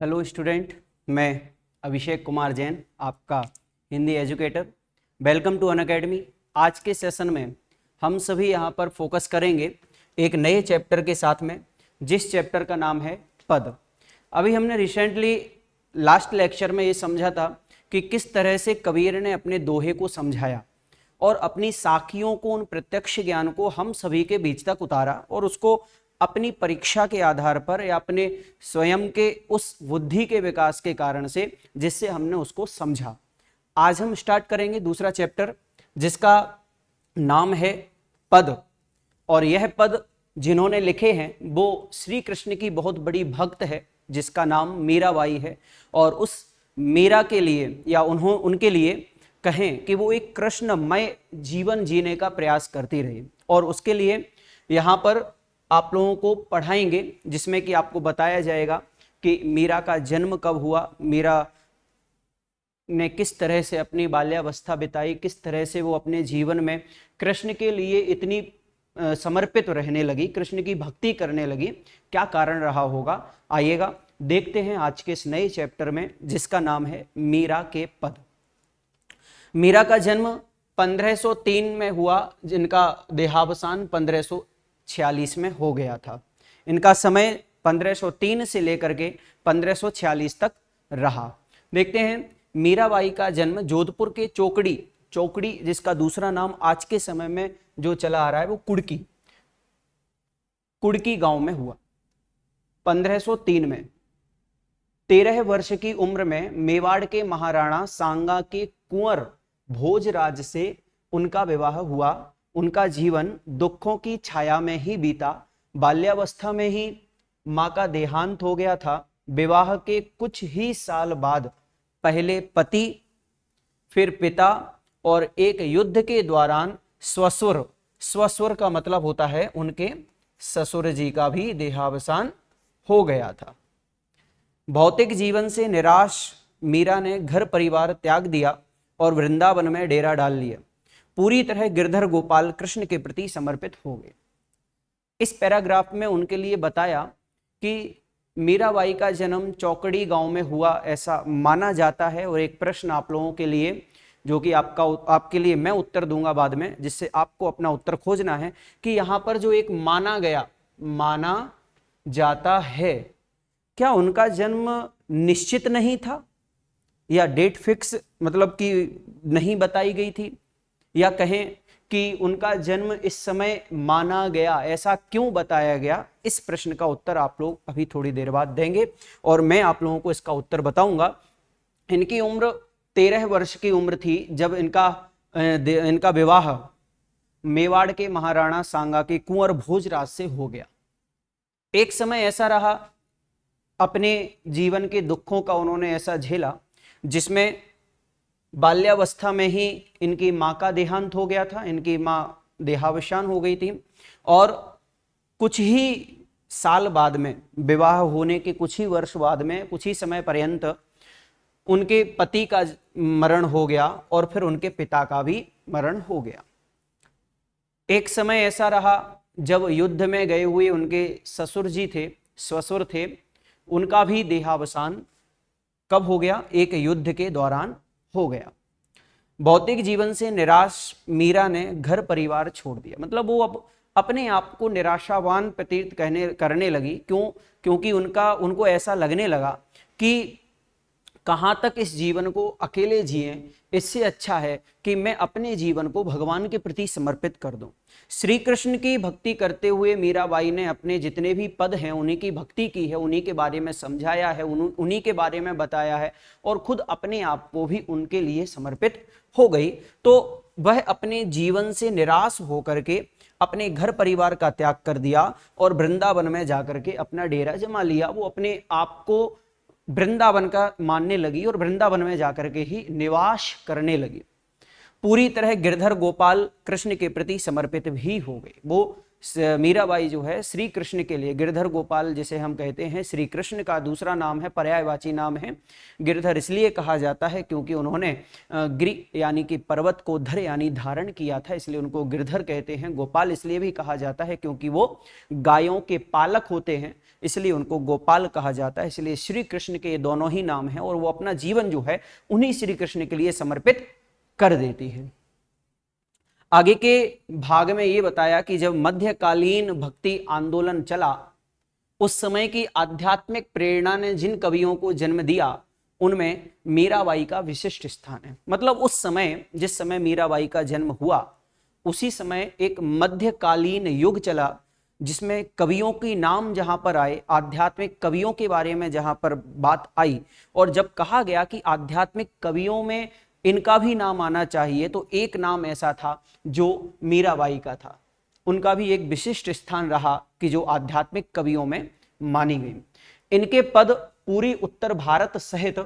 Hello student, मैं अभिषेक कुमार जैन, आपका Hindi educator. Welcome to Unacademy. आज के सेशन में हम सभी यहाँ पर फोकस करेंगे एक नए चैप्टर के साथ में, जिस चैप्टर का नाम है पद। अभी हमने रिसेंटली लास्ट लेक्चर में ये समझा था कि किस तरह से कबीर ने अपने दोहे को समझाया और अपनी साखियों को, उन प्रत्यक्ष ज्ञान को हम सभी के बीच तक उतारा और उसको अपनी परीक्षा के आधार पर या अपने स्वयं के उस बुद्धि के विकास के कारण से जिससे हमने उसको समझा। आज हम स्टार्ट करेंगे दूसरा चैप्टर, जिसका नाम है पद। और यह पद जिन्होंने लिखे हैं वो श्री कृष्ण की बहुत बड़ी भक्त है, जिसका नाम मीराबाई है। और उस मीरा के लिए या उनके लिए कहें कि वो एक कृष्णमय जीवन जीने का प्रयास करती रही। और उसके लिए यहाँ पर आप लोगों को पढ़ाएंगे, जिसमें कि आपको बताया जाएगा कि मीरा का जन्म कब हुआ, मीरा ने किस तरह से अपनी बाल्यावस्था बिताई, किस तरह से वो अपने जीवन में कृष्ण के लिए इतनी समर्पित रहने लगी, कृष्ण की भक्ति करने लगी, क्या कारण रहा होगा। आइएगा देखते हैं आज के इस नए चैप्टर में, जिसका नाम है मीरा के पद। मीरा का जन्म 1503 में हुआ, जिनका देहावसान 1546 में हो गया था। इनका समय 1503 से लेकर के 1546 तक रहा। देखते हैं, मीराबाई का जन्म जोधपुर के चौकड़ी जिसका दूसरा नाम आज के समय में जो चला आ रहा है वो कुड़की गांव में हुआ 1503 में। 13 वर्ष की उम्र में मेवाड़ के महाराणा सांगा के कुंवर भोजराज से उनका विवाह हुआ। उनका जीवन दुखों की छाया में ही बीता। बाल्यावस्था में ही मां का देहांत हो गया था। विवाह के कुछ ही साल बाद पहले पति, फिर पिता और एक युद्ध के दौरान स्वसुर का मतलब होता है उनके ससुर जी का भी देहावसान हो गया था। भौतिक जीवन से निराश मीरा ने घर परिवार त्याग दिया और वृंदावन में डेरा डाल लिया। पूरी तरह गिरधर गोपाल कृष्ण के प्रति समर्पित हो गए। इस पैराग्राफ में उनके लिए बताया कि मीराबाई का जन्म चौकड़ी गांव में हुआ, ऐसा माना जाता है। और एक प्रश्न आप लोगों के लिए, जो कि आपके लिए मैं उत्तर दूंगा बाद में, जिससे आपको अपना उत्तर खोजना है कि यहां पर जो एक माना जाता है, क्या उनका जन्म निश्चित नहीं था या डेट फिक्स मतलब कि नहीं बताई गई थी, या कहें कि उनका जन्म इस समय माना गया, ऐसा क्यों बताया गया। इस प्रश्न का उत्तर आप लोग अभी थोड़ी देर बाद देंगे और मैं आप लोगों को इसका उत्तर बताऊंगा। इनकी उम्र 13 वर्ष की उम्र थी जब इनका विवाह मेवाड़ के महाराणा सांगा के कुंवर भोजराज से हो गया। एक समय ऐसा रहा, अपने जीवन के दुखों का उन्होंने ऐसा झेला जिसमें बाल्यावस्था में ही इनकी मां का देहांत हो गया था। इनकी मां देहावसान हो गई थी और कुछ ही साल बाद में, विवाह होने के कुछ ही वर्ष बाद में, कुछ ही समय पर्यंत उनके पति का मरण हो गया और फिर उनके पिता का भी मरण हो गया। एक समय ऐसा रहा जब युद्ध में गए हुए उनके ससुर थे, उनका भी देहावसान कब हो गया? एक युद्ध के दौरान हो गया। भौतिक जीवन से निराश मीरा ने घर परिवार छोड़ दिया। मतलब वो अब अपने आप को निराशावान प्रतीत करने लगी। क्योंकि उनको ऐसा लगने लगा कि कहाँ तक इस जीवन को अकेले जिए, इससे अच्छा है कि मैं अपने जीवन को भगवान के प्रति समर्पित कर दूं। श्री कृष्ण की भक्ति करते हुए मीराबाई ने अपने जितने भी पद हैं उन्हीं की भक्ति की है, उन्हीं के बारे में समझाया है, उन्हीं के बारे में बताया है और खुद अपने आप को भी उनके लिए समर्पित हो गई। तो वह अपने जीवन से निराश होकर के अपने घर परिवार का त्याग कर दिया और वृंदावन में जाकर के अपना डेरा जमा लिया। वो अपने आप को वृंदावन का मानने लगी और वृंदावन में जाकर के ही निवास करने लगी। पूरी तरह गिरधर गोपाल कृष्ण के प्रति समर्पित भी हो गए। वो मीराबाई जो है श्री कृष्ण के लिए, गिरधर गोपाल जिसे हम कहते हैं, श्री कृष्ण का दूसरा नाम है, पर्यायवाची नाम है। गिरधर इसलिए कहा जाता है क्योंकि उन्होंने गिरि यानी कि पर्वत को धर यानी धारण किया था, इसलिए उनको गिरधर कहते हैं। गोपाल इसलिए भी कहा जाता है क्योंकि वो गायों के पालक होते हैं, इसलिए उनको गोपाल कहा जाता है। इसलिए श्री कृष्ण के ये दोनों ही नाम हैं और वो अपना जीवन जो है उन्हीं श्री कृष्ण के लिए समर्पित कर देती है। आगे के भाग में ये बताया कि जब मध्यकालीन भक्ति आंदोलन चला, उस समय की आध्यात्मिक प्रेरणा ने जिन कवियों को जन्म दिया उनमें मीराबाई का विशिष्ट स्थान है। मतलब उस समय, जिस समय मीराबाई का जन्म हुआ, उसी समय एक मध्यकालीन युग चला जिसमें कवियों की नाम जहां पर आए, आध्यात्मिक कवियों के बारे में जहां पर बात आई, और जब कहा गया कि आध्यात्मिक कवियों में इनका भी नाम आना चाहिए, तो एक नाम ऐसा था जो मीराबाई का था। उनका भी एक विशिष्ट स्थान रहा कि जो आध्यात्मिक कवियों में मानी गई। इनके पद पूरी उत्तर भारत सहित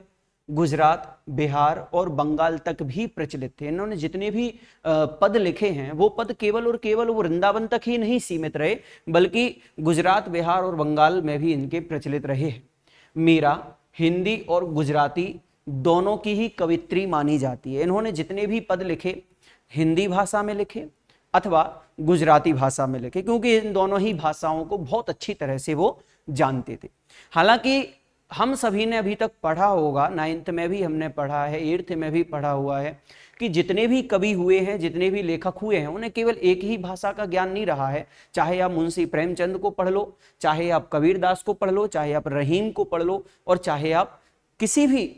गुजरात, बिहार और बंगाल तक भी प्रचलित थे। इन्होंने जितने भी पद लिखे हैं वो पद केवल और केवल वृंदावन तक ही नहीं सीमित रहे, बल्कि गुजरात, बिहार और बंगाल में भी इनके प्रचलित रहे हैं। मीरा हिंदी और गुजराती दोनों की ही कवित्री मानी जाती है। इन्होंने जितने भी पद लिखे हिंदी भाषा में लिखे अथवा गुजराती भाषा में लिखे, क्योंकि इन दोनों ही भाषाओं को बहुत अच्छी तरह से वो जानते थे। हालांकि हम सभी ने अभी तक पढ़ा होगा, 9th में भी हमने पढ़ा है, 8th में भी पढ़ा हुआ है कि जितने भी कवि हुए हैं, जितने भी लेखक हुए हैं, उन्हें केवल एक ही भाषा का ज्ञान नहीं रहा है। चाहे आप मुंशी प्रेमचंद को पढ़ लो, चाहे आप कबीरदास को पढ़ लो, चाहे आप रहीम को पढ़ लो, और चाहे आप किसी भी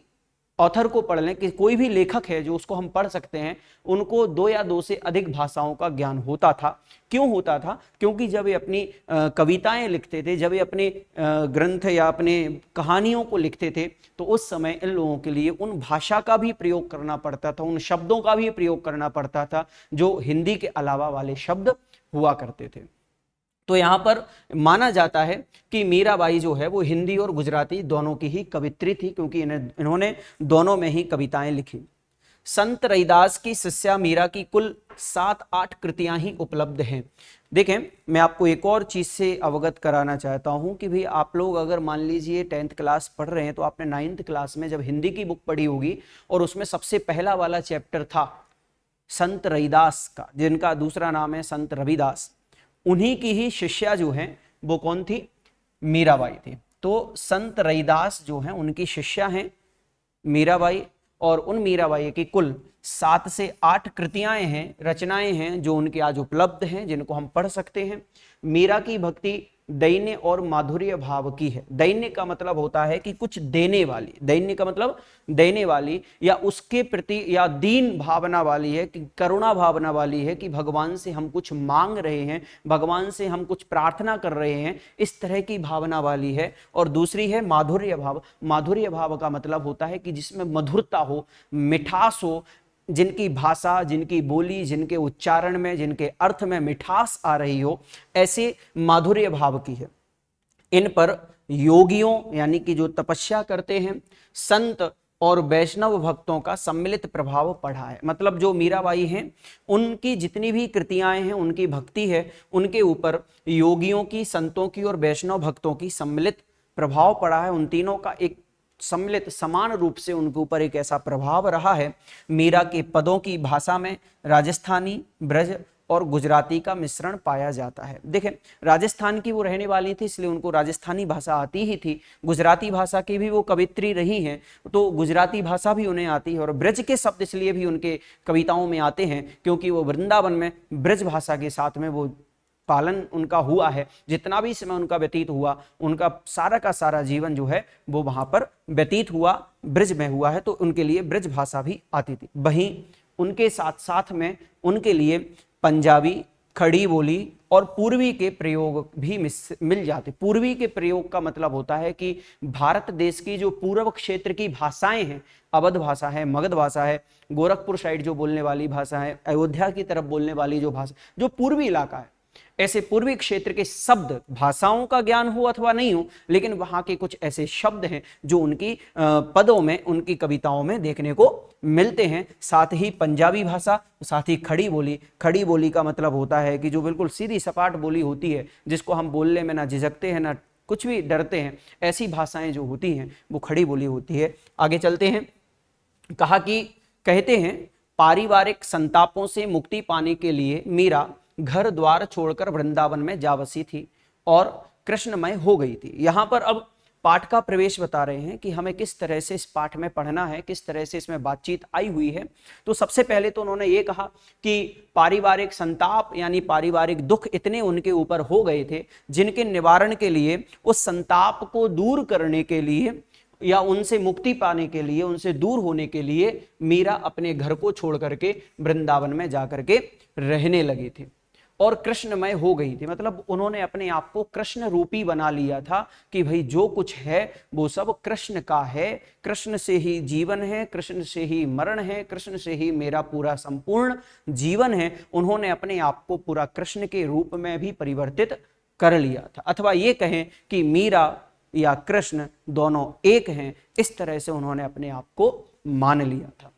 ऑथर को पढ़ लें, कि कोई भी लेखक है जो उसको हम पढ़ सकते हैं, उनको 2 या 2 से अधिक भाषाओं का ज्ञान होता था। क्यों होता था? क्योंकि जब वे अपनी कविताएं लिखते थे, जब वे अपने ग्रंथ या अपने कहानियों को लिखते थे, तो उस समय इन लोगों के लिए उन भाषा का भी प्रयोग करना पड़ता था, उन शब्दों का भी प्रयोग करना पड़ता था जो हिंदी के अलावा वाले शब्द हुआ करते थे। तो यहाँ पर माना जाता है कि मीराबाई जो है वो हिंदी और गुजराती दोनों की ही कवित्री थी, क्योंकि इन्होंने दोनों में ही कविताएं लिखी। संत रैदास की शिष्या मीरा की कुल 7-8 कृतियां ही उपलब्ध हैं। देखें, मैं आपको एक और चीज से अवगत कराना चाहता हूं कि भाई आप लोग अगर मान लीजिए 10th क्लास पढ़ रहे हैं, तो आपने 9th क्लास में जब हिंदी की बुक पढ़ी होगी और उसमें सबसे पहला वाला चैप्टर था संत रैदास का, जिनका दूसरा नाम है संत रविदास। उन्हीं की ही शिष्या जो हैं वो कौन थी? मीराबाई थी। तो संत रैदास जो हैं उनकी शिष्या हैं मीराबाई, और उन मीराबाई की कुल 7 से 8 कृतियां हैं, रचनाएं हैं जो उनके आज उपलब्ध हैं, जिनको हम पढ़ सकते हैं। मीरा की भक्ति दैन्य और माधुर्य भाव की है। दैन्य का मतलब होता है कि कुछ देने वाली, दैन्य का मतलब देने वाली, या उसके प्रति या दीन भावना वाली है, कि करुणा भावना वाली है, कि भगवान से हम कुछ मांग रहे हैं, भगवान से हम कुछ प्रार्थना कर रहे हैं, इस तरह की भावना वाली है। और दूसरी है माधुर्य भाव। माधुर्य भाव का मतलब होता है कि जिसमें मधुरता हो, मिठास हो, जिनकी भाषा, जिनकी बोली, जिनके उच्चारण में, जिनके अर्थ में मिठास आ रही हो, ऐसे माधुर्य भाव की है। इन पर योगियों यानी कि जो तपस्या करते हैं, संत और वैष्णव भक्तों का सम्मिलित प्रभाव पड़ा है। मतलब जो मीराबाई हैं उनकी जितनी भी कृतियां हैं, उनकी भक्ति है, उनके ऊपर योगियों की, संतों की और वैष्णव भक्तों की सम्मिलित प्रभाव पड़ा है। उन तीनों का एक सम्मिलित समान रूप से उनके ऊपर एक ऐसा प्रभाव रहा है। मीरा के पदों की भाषा में राजस्थानी, ब्रज और गुजराती का मिश्रण पाया जाता है। देखें, राजस्थान की वो रहने वाली थी, इसलिए उनको राजस्थानी भाषा आती ही थी। गुजराती भाषा की भी वो कवित्री रही हैं, तो गुजराती भाषा भी उन्हें आती है। और ब्रज के शब्द इसलिए भी उनके कविताओं में आते हैं क्योंकि वो वृंदावन में ब्रज भाषा के साथ में वो पालन उनका हुआ है। जितना भी समय उनका व्यतीत हुआ, उनका सारा का सारा जीवन जो है वो वहां पर व्यतीत हुआ, ब्रज में हुआ है, तो उनके लिए ब्रज भाषा भी आती थी। वहीं उनके साथ साथ में उनके लिए पंजाबी, खड़ी बोली और पूर्वी के प्रयोग भी मिल जाते। पूर्वी के प्रयोग का मतलब होता है कि भारत देश की जो पूर्व क्षेत्र की भाषाएं हैं, अवध भाषा है, मगध भाषा है, गोरखपुर साइड जो बोलने वाली भाषा है, अयोध्या की तरफ बोलने वाली जो भाषा, जो पूर्वी इलाका है, ऐसे पूर्वी क्षेत्र के शब्द भाषाओं का ज्ञान हो अथवा नहीं हो, लेकिन वहां के कुछ ऐसे शब्द हैं जो उनकी पदों में, उनकी कविताओं में देखने को मिलते हैं। साथ ही पंजाबी भाषा, साथ ही खड़ी बोली। खड़ी बोली का मतलब होता है कि जो बिल्कुल सीधी सपाट बोली होती है, जिसको हम बोलने में ना झिझकते हैं ना कुछ भी डरते हैं, ऐसी भाषाएं जो होती हैं वो खड़ी बोली होती है। आगे चलते हैं। कहा कि कहते हैं पारिवारिक संतापों से मुक्ति पाने के लिए मीरा घर द्वार छोड़कर वृंदावन में जा बसी थी और कृष्णमय हो गई थी। यहां पर अब पाठ का प्रवेश बता रहे हैं कि हमें किस तरह से इस पाठ में पढ़ना है, किस तरह से इसमें बातचीत आई हुई है। तो सबसे पहले तो उन्होंने ये कहा कि पारिवारिक संताप यानी पारिवारिक दुख इतने उनके ऊपर हो गए थे, जिनके निवारण के लिए, उस संताप को दूर करने के लिए या उनसे मुक्ति पाने के लिए, उनसे दूर होने के लिए मीरा अपने घर को छोड़ करके वृंदावन में जाकर के रहने लगी थी और कृष्णमय हो गई थी। मतलब उन्होंने अपने आप को कृष्ण रूपी बना लिया था कि भाई जो कुछ है वो सब कृष्ण का है, कृष्ण से ही जीवन है, कृष्ण से ही मरण है, कृष्ण से ही मेरा पूरा संपूर्ण जीवन है। उन्होंने अपने आप को पूरा कृष्ण के रूप में भी परिवर्तित कर लिया था, अथवा ये कहें कि मीरा या कृष्ण दोनों एक हैं, इस तरह से उन्होंने अपने आप को मान लिया था।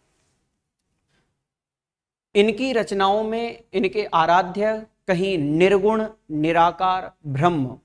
इनकी रचनाओं में इनके आराध्य कहीं निर्गुण निराकार ब्रह्म,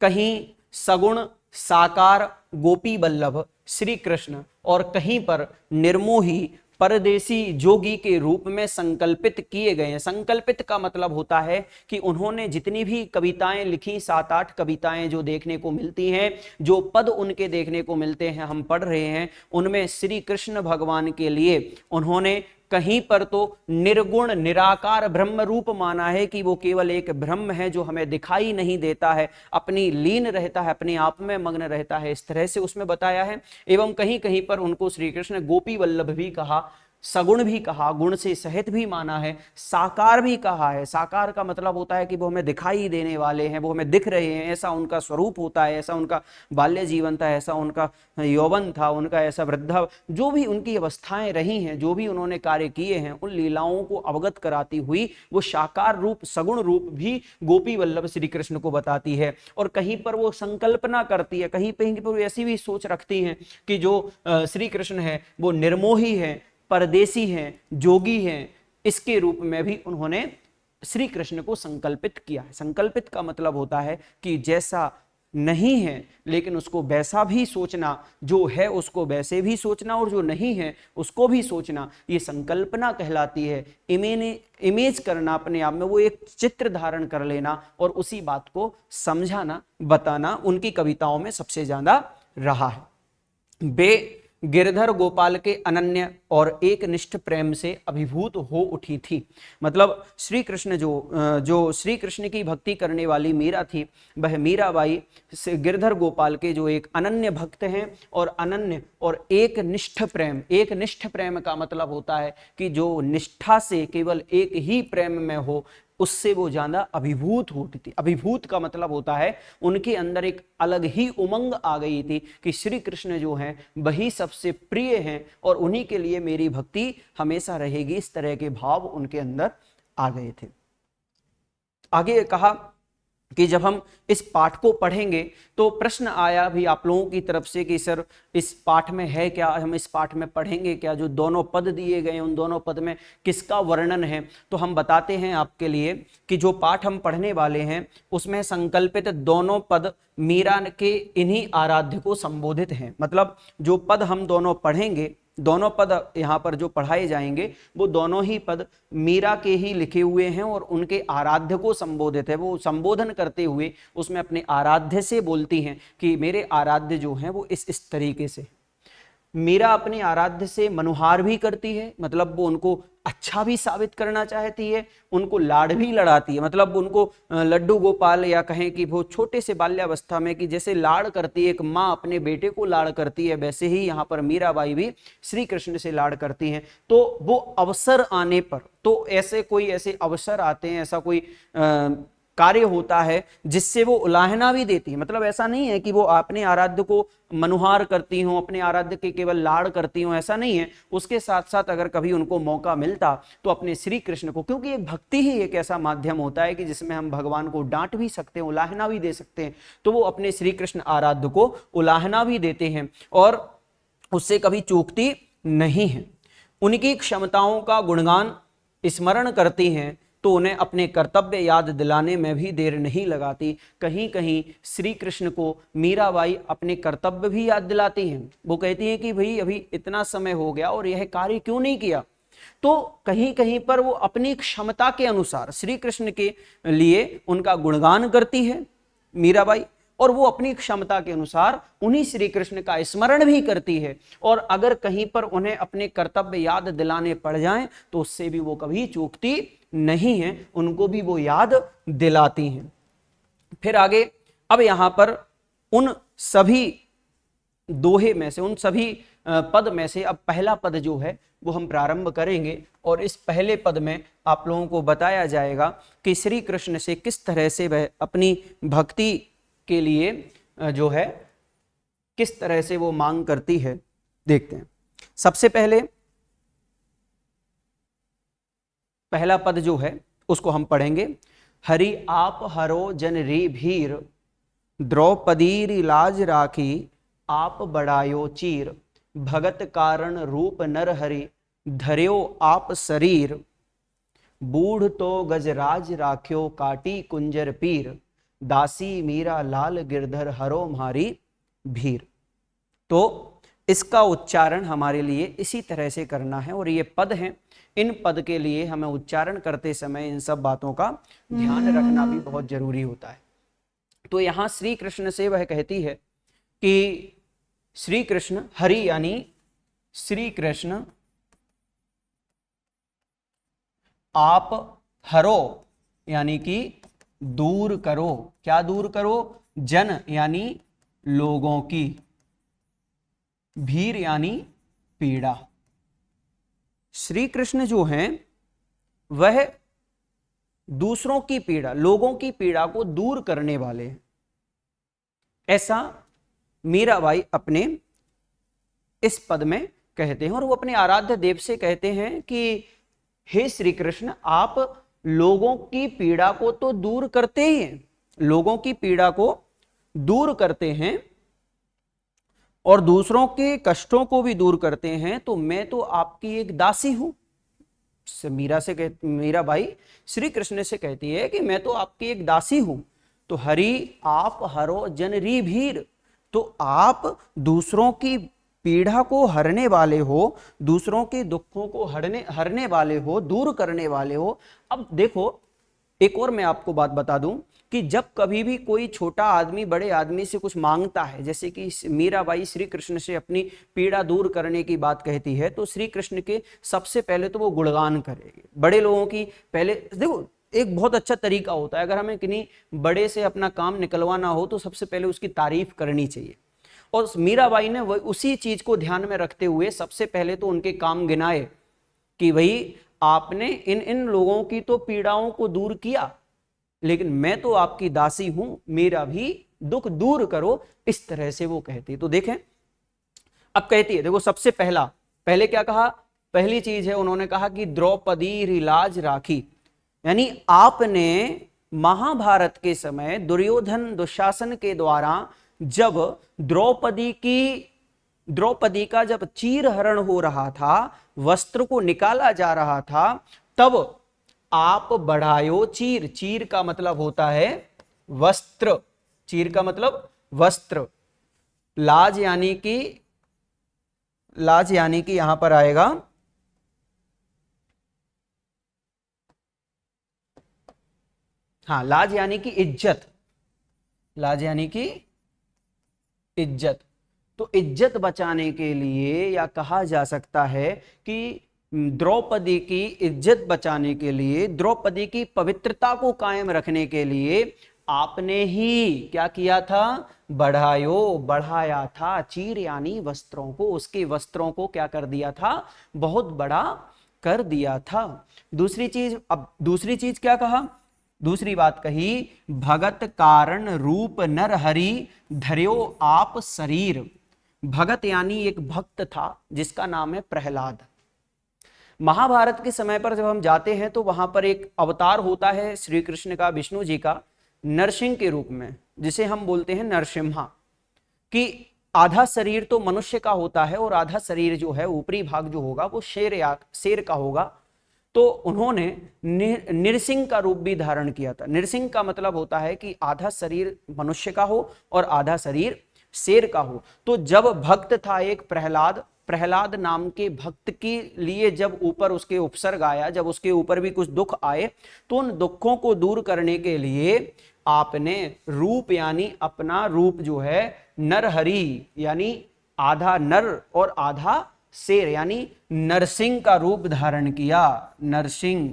कहीं सगुण साकार गोपी बल्लभ श्री कृष्ण, और कहीं पर निर्मोही परदेसी जोगी के रूप में संकल्पित किए गए हैं। संकल्पित का मतलब होता है कि उन्होंने जितनी भी कविताएं लिखी, 7-8 कविताएं जो देखने को मिलती हैं, जो पद उनके देखने को मिलते हैं, हम पढ़ रहे हैं, उनमें श्री कृष्ण भगवान के लिए उन्होंने कहीं पर तो निर्गुण निराकार ब्रह्म रूप माना है कि वो केवल एक ब्रह्म है जो हमें दिखाई नहीं देता है, अपनी लीन रहता है, अपने आप में मग्न रहता है, इस तरह से उसमें बताया है। एवं कहीं कहीं पर उनको श्री कृष्ण गोपी वल्लभ भी कहा, सगुण भी कहा, गुण से सहित भी माना है, साकार भी कहा है। साकार का मतलब होता है कि वो हमें दिखाई देने वाले हैं, वो हमें दिख रहे हैं, ऐसा उनका स्वरूप होता है, ऐसा उनका बाल्य जीवन था, ऐसा उनका यौवन था, उनका ऐसा वृद्धा, जो भी उनकी अवस्थाएं रही हैं, जो भी उन्होंने कार्य किए हैं, उन लीलाओं को अवगत कराती हुई वो साकार रूप, सगुण रूप भी गोपी वल्लभ श्री कृष्ण को बताती है। और कहीं पर वो संकल्पना करती है, कहीं पर ऐसी भी सोच रखती हैं कि जो श्री कृष्ण है वो निर्मोही है, परदेसी हैं, जोगी हैं, इसके रूप में भी उन्होंने श्री कृष्ण को संकल्पित किया है। संकल्पित का मतलब होता है कि जैसा नहीं है लेकिन उसको वैसा भी सोचना, जो है उसको वैसे भी सोचना और जो नहीं है उसको भी सोचना, ये संकल्पना कहलाती है। इमेज करना, अपने आप में वो एक चित्र धारण कर लेना और उसी बात को समझाना, बताना उनकी कविताओं में सबसे ज्यादा रहा है। बे गिरधर गोपाल के अनन्य और एक निष्ठ प्रेम से अभिभूत हो उठी थी। मतलब श्री कृष्ण जो श्री कृष्ण की भक्ति करने वाली मीरा थी, वह मीराबाई गिरधर गोपाल के जो एक अनन्य भक्त हैं और अनन्य और एक निष्ठ प्रेम। एक निष्ठ प्रेम का मतलब होता है कि जो निष्ठा से केवल एक ही प्रेम में हो, उससे वो ज्यादा अभिभूत होती थी। अभिभूत का मतलब होता है उनके अंदर एक अलग ही उमंग आ गई थी कि श्री कृष्ण जो हैं वही सबसे प्रिय हैं और उन्हीं के लिए मेरी भक्ति हमेशा रहेगी, इस तरह के भाव उनके अंदर आ गए थे। आगे कहा कि जब हम इस पाठ को पढ़ेंगे तो प्रश्न आया भी आप लोगों की तरफ से कि सर इस पाठ में है क्या, हम इस पाठ में पढ़ेंगे क्या, जो दोनों पद दिए गए उन दोनों पद में किसका वर्णन है। तो हम बताते हैं आपके लिए कि जो पाठ हम पढ़ने वाले हैं उसमें संकल्पित दोनों पद मीरा के इन्हीं आराध्य को संबोधित हैं। मतलब जो पद हम दोनों पढ़ेंगे, दोनों पद यहाँ पर जो पढ़ाए जाएंगे वो दोनों ही पद मीरा के ही लिखे हुए हैं और उनके आराध्य को संबोधित है। वो संबोधन करते हुए उसमें अपने आराध्य से बोलती हैं कि मेरे आराध्य जो हैं वो इस तरीके से। मीरा अपने आराध्य से मनुहार भी करती है, मतलब वो उनको अच्छा भी साबित करना चाहती है, उनको लाड़ भी लड़ाती है। मतलब उनको लड्डू गोपाल या कहें कि वो छोटे से बाल्यावस्था में कि जैसे लाड़ करती है, एक माँ अपने बेटे को लाड़ करती है, वैसे ही यहाँ पर मीराबाई भी श्री कृष्ण से लाड़ करती हैं। तो वो अवसर आने पर, तो ऐसे कोई ऐसे अवसर आते हैं, ऐसा कोई कार्य होता है जिससे वो उलाहना भी देती है। मतलब ऐसा नहीं है कि वो अपने आराध्य को मनुहार करती हो, अपने आराध्य के केवल लाड़ करती हो, ऐसा नहीं है। उसके साथ साथ अगर कभी उनको मौका मिलता तो अपने श्री कृष्ण को, क्योंकि एक भक्ति ही एक ऐसा माध्यम होता है कि जिसमें हम भगवान को डांट भी सकते हैं, उलाहना भी दे सकते हैं, तो वो अपने श्री कृष्ण आराध्य को उलाहना भी देते हैं और उससे कभी चूकती नहीं है। उनकी क्षमताओं का गुणगान स्मरण करती हैं तो उन्हें अपने कर्तव्य याद दिलाने में भी देर नहीं लगाती। कहीं कहीं श्री कृष्ण को मीराबाई अपने कर्तव्य भी याद दिलाती हैं। वो कहती हैं कि भाई अभी इतना समय हो गया और यह कार्य क्यों नहीं किया। तो कहीं कहीं पर वो अपनी क्षमता के अनुसार श्री कृष्ण के लिए उनका गुणगान करती है मीराबाई, और वो अपनी क्षमता के अनुसार उन्हीं श्री कृष्ण का स्मरण भी करती है। और अगर कहीं पर उन्हें अपने कर्तव्य याद दिलाने पड़ जाएं तो उससे भी वो कभी चूकती नहीं है, उनको भी वो याद दिलाती हैं। फिर आगे अब यहां पर उन सभी दोहे में से, उन सभी पद में से अब पहला पद जो है वो हम प्रारंभ करेंगे और इस पहले पद में आप लोगों को बताया जाएगा कि श्री कृष्ण से किस तरह से वह अपनी भक्ति के लिए जो है किस तरह से वो मांग करती है। देखते हैं। सबसे पहले पहला पद जो है उसको हम पढ़ेंगे। हरि आप हरो जन री भीर, द्रौपदी लाज राखी आप बढ़ायो चीर, भगत कारण रूप नर हरि धर्यो आप शरीर, बूढ़ तो गजराज राख्यो काटी कुंजर पीर, दासी मीरा लाल गिरधर हरो म्हारी भीर। तो इसका उच्चारण हमारे लिए इसी तरह से करना है और ये पद हैं। इन पद के लिए हमें उच्चारण करते समय इन सब बातों का ध्यान रखना भी बहुत जरूरी होता है। तो यहां श्री कृष्ण से वह कहती है कि श्री कृष्ण हरि यानी श्री कृष्ण आप हरो यानी कि दूर करो। क्या दूर करो? जन यानी लोगों की, भीर यानी पीड़ा। श्री कृष्ण जो हैं वह दूसरों की पीड़ा, लोगों की पीड़ा को दूर करने वाले हैं, ऐसा मीराबाई अपने इस पद में कहते हैं। और वो अपने आराध्य देव से कहते हैं कि हे श्री कृष्ण, आप लोगों की पीड़ा को तो दूर करते ही हैं, लोगों की पीड़ा को दूर करते हैं और दूसरों के कष्टों को भी दूर करते हैं, तो मैं तो आपकी एक दासी हूं। मीराबाई श्री कृष्ण से कहती है कि मैं तो आपकी एक दासी हूं। तो हरि आप हरो जन री भीर, तो आप दूसरों की पीड़ा को हरने वाले हो, दूसरों के दुखों को हरने वाले हो, दूर करने वाले हो। अब देखो, एक और मैं आपको बात बता दूं कि जब कभी भी कोई छोटा आदमी बड़े आदमी से कुछ मांगता है, जैसे कि मीराबाई श्री कृष्ण से अपनी पीड़ा दूर करने की बात कहती है, तो श्री कृष्ण के सबसे पहले तो वो गुणगान करेगी। बड़े लोगों की पहले देखो, एक बहुत अच्छा तरीका होता है, अगर हमें किन्हीं बड़े से अपना काम निकलवाना हो तो सबसे पहले उसकी तारीफ करनी चाहिए। और मीराबाई ने वह उसी चीज को ध्यान में रखते हुए सबसे पहले तो उनके काम गिनाए कि भाई आपने इन इन लोगों की तो पीड़ाओं को दूर किया, लेकिन मैं तो आपकी दासी हूं, मेरा भी दुख दूर करो। इस तरह से वो कहती। तो देखें, अब कहती है, देखो सबसे पहले क्या कहा? पहली चीज है, उन्होंने कहा कि द्रौपदी रिलाज राखी, यानी आपने महाभारत के समय दुर्योधन दुशासन के द्वारा जब द्रौपदी का जब चीरहरण हो रहा था, वस्त्र को निकाला जा रहा था, तब आप बढ़ायो चीर। चीर का मतलब होता है वस्त्र, चीर का मतलब वस्त्र। लाज यानी कि यहां पर आएगा लाज यानी कि इज्जत, लाज यानी कि इज्जत। तो इज्जत बचाने के लिए, या कहा जा सकता है कि द्रौपदी की इज्जत बचाने के लिए, द्रौपदी की पवित्रता को कायम रखने के लिए आपने ही क्या किया था? बढ़ाया था। चीर यानी वस्त्रों को, उसके वस्त्रों को क्या कर दिया था? बहुत बड़ा कर दिया था। दूसरी चीज क्या कहा? दूसरी बात कही, भगत कारण रूप नर हरि धर्यो आप शरीर। भगत यानी एक भक्त था जिसका नाम है प्रहलाद। महाभारत के समय पर जब हम जाते हैं तो वहां पर एक अवतार होता है श्री कृष्ण का, विष्णु जी का, नरसिंह के रूप में, जिसे हम बोलते हैं नरसिम्हा। कि आधा शरीर तो मनुष्य का होता है और आधा शरीर जो है ऊपरी भाग जो होगा वो शेर का होगा। तो उन्होंने नृसिंह का रूप भी धारण किया था। नृसिंह का मतलब होता है कि आधा शरीर मनुष्य का हो और आधा शरीर शेर का हो। तो जब भक्त था एक प्रहलाद, प्रहलाद नाम के भक्त के लिए जब ऊपर उसके उपसर्ग आया, जब उसके ऊपर भी कुछ दुख आए, तो उन दुखों को दूर करने के लिए आपने रूप यानी अपना रूप जो है नरहरि यानी आधा नर और आधा शेर यानी नरसिंह का रूप धारण किया। नरसिंह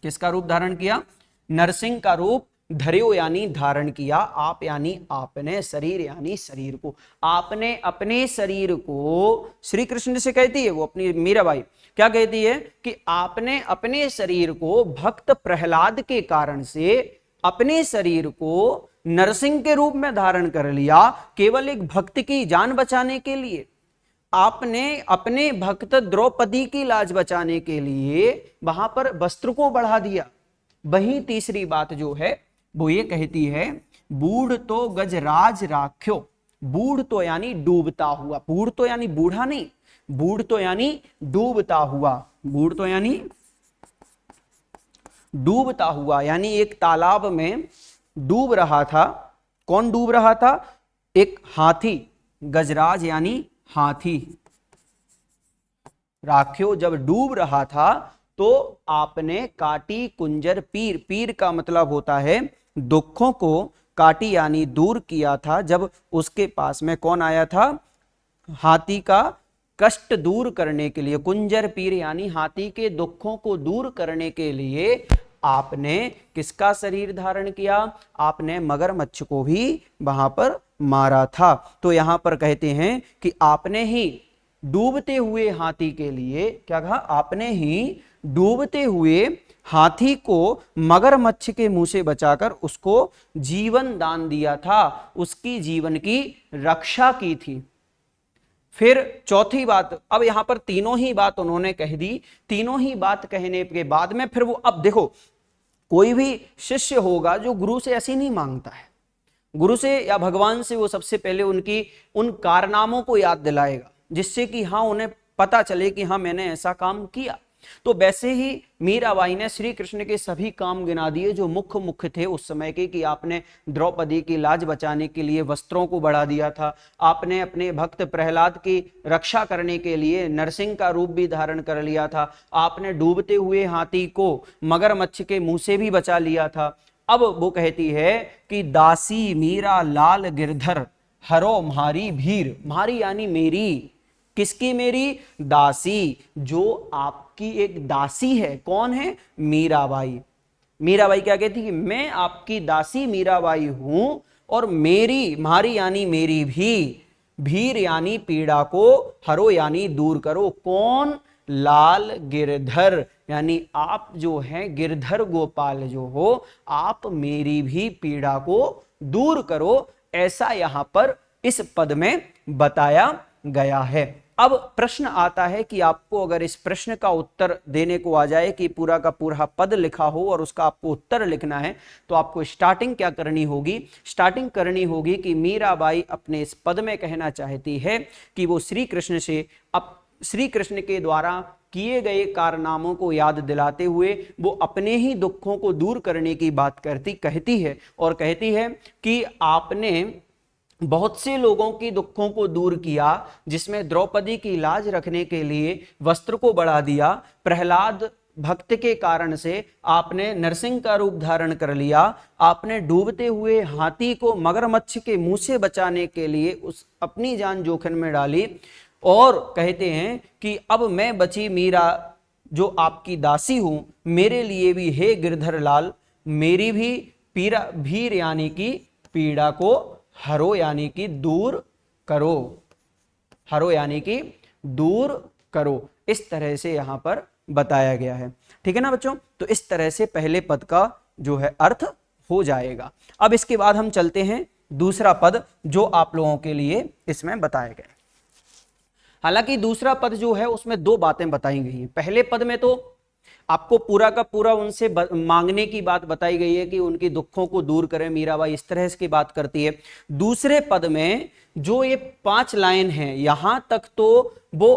किसका रूप धारण किया? नरसिंह का रूप धर्यो यानी धारण किया। आप यानी आपने, शरीर यानी शरीर को। आपने अपने शरीर को, श्री कृष्ण से कहती है वो अपनी मीराबाई, क्या कहती है कि आपने अपने शरीर को भक्त प्रहलाद के कारण से अपने शरीर को नरसिंह के रूप में धारण कर लिया, केवल एक भक्त की जान बचाने के लिए। आपने अपने भक्त द्रौपदी की लाज बचाने के लिए वहां पर वस्त्र को बढ़ा दिया। वहीं तीसरी बात जो है वो ये कहती है, बूढ़ तो गजराज राख्यो। बूढ़ तो यानी डूबता हुआ, बूढ़ तो यानी बूढ़ा नहीं, बूढ़ तो यानी डूबता हुआ। बूढ़ तो यानी डूबता हुआ, यानी एक तालाब में डूब रहा था। कौन डूब रहा था? एक हाथी, गजराज यानी हाथी। राख्यो जब डूब रहा था तो आपने काटी कुंजर पीर। पीर का मतलब होता है दुखों को काटी यानी दूर किया था। जब उसके पास में कौन आया था? हाथी का कष्ट दूर करने के लिए। कुंजर पीर यानी हाथी के दुखों को दूर करने के लिए आपने किसका शरीर धारण किया? आपने मगरमच्छ को भी वहां पर मारा था। तो यहां पर कहते हैं कि आपने ही डूबते हुए हाथी के लिए, क्या कहा? आपने ही डूबते हुए हाथी को मगरमच्छ के मुंह से बचाकर उसको जीवन दान दिया था, उसकी जीवन की रक्षा की थी। फिर चौथी बात, अब यहां पर तीनों ही बात उन्होंने कह दी। तीनों ही बात कहने के बाद में फिर वो, अब देखो कोई भी शिष्य होगा जो गुरु से ऐसी नहीं मांगता है, गुरु से या भगवान से वो सबसे पहले उनकी उन कारनामों को याद दिलाएगा, जिससे कि हाँ उन्हें पता चले कि हाँ मैंने ऐसा काम किया। तो वैसे ही मीराबाई ने श्री कृष्ण के सभी काम गिना दिए जो मुख्य थे उस समय के, कि आपने द्रौपदी की लाज बचाने के लिए वस्त्रों को बढ़ा दिया था, आपने अपने भक्त प्रहलाद की रक्षा करने के लिए नरसिंह का रूप भी धारण कर लिया था, आपने डूबते हुए हाथी को मगरमच्छ के मुंह से भी बचा लिया था। अब वो कहती है कि दासी मीरा लाल गिरधर हरो म्हारी भीर। म्हारी यानी मेरी, किसकी? मेरी दासी, जो आपकी एक दासी है। कौन है? मीराबाई। मीराबाई क्या कहती है? मैं आपकी दासी मीराबाई हूं और मेरी, म्हारी यानी मेरी भी, भीर यानी पीड़ा को, हरो यानी दूर करो। कौन? लाल गिरधर, यानी आप जो हैं गिरधर गोपाल जो हो, आप मेरी भी पीड़ा को दूर करो। ऐसा यहां पर इस पद में बताया गया है। अब प्रश्न आता है कि आपको अगर इस प्रश्न का उत्तर देने को आ जाए कि पूरा का पूरा पद लिखा हो और उसका आपको उत्तर लिखना है, तो आपको स्टार्टिंग क्या करनी होगी? स्टार्टिंग करनी होगी कि मीराबाई अपने इस पद में कहना चाहती है कि वो श्री कृष्ण से, अब श्री कृष्ण के द्वारा किए गए कारनामों को याद दिलाते हुए वो अपने ही दुखों को दूर करने की बात कहती है और कहती है कि आपने बहुत से लोगों की दुखों को दूर किया, जिसमें द्रौपदी की लाज रखने के लिए वस्त्र को बढ़ा दिया, प्रहलाद भक्त के कारण से आपने नरसिंह का रूप धारण कर लिया, आपने डूबते हुए हाथी को मगरमच्छ के मुंह से बचाने के लिए उस अपनी जान जोखिम में डाली, और कहते हैं कि अब मैं बची मीरा जो आपकी दासी हूं, मेरे लिए भी हे गिरधर लाल मेरी भी पीड़ा, भीर यानी कि पीड़ा को हरो यानी कि दूर करो, हरो यानी कि दूर करो। इस तरह से यहां पर बताया गया है। ठीक है ना बच्चों? तो इस तरह से पहले पद का जो है अर्थ हो जाएगा। अब इसके बाद हम चलते हैं दूसरा पद जो आप लोगों के लिए इसमें बताए गए। हालांकि दूसरा पद जो है उसमें दो बातें बताई गई हैं। पहले पद में तो आपको पूरा का पूरा उनसे मांगने की बात बताई गई है कि उनके दुखों को दूर करें, मीराबाई इस तरह की बात करती है। दूसरे पद में जो ये 5 लाइन है यहां तक तो वो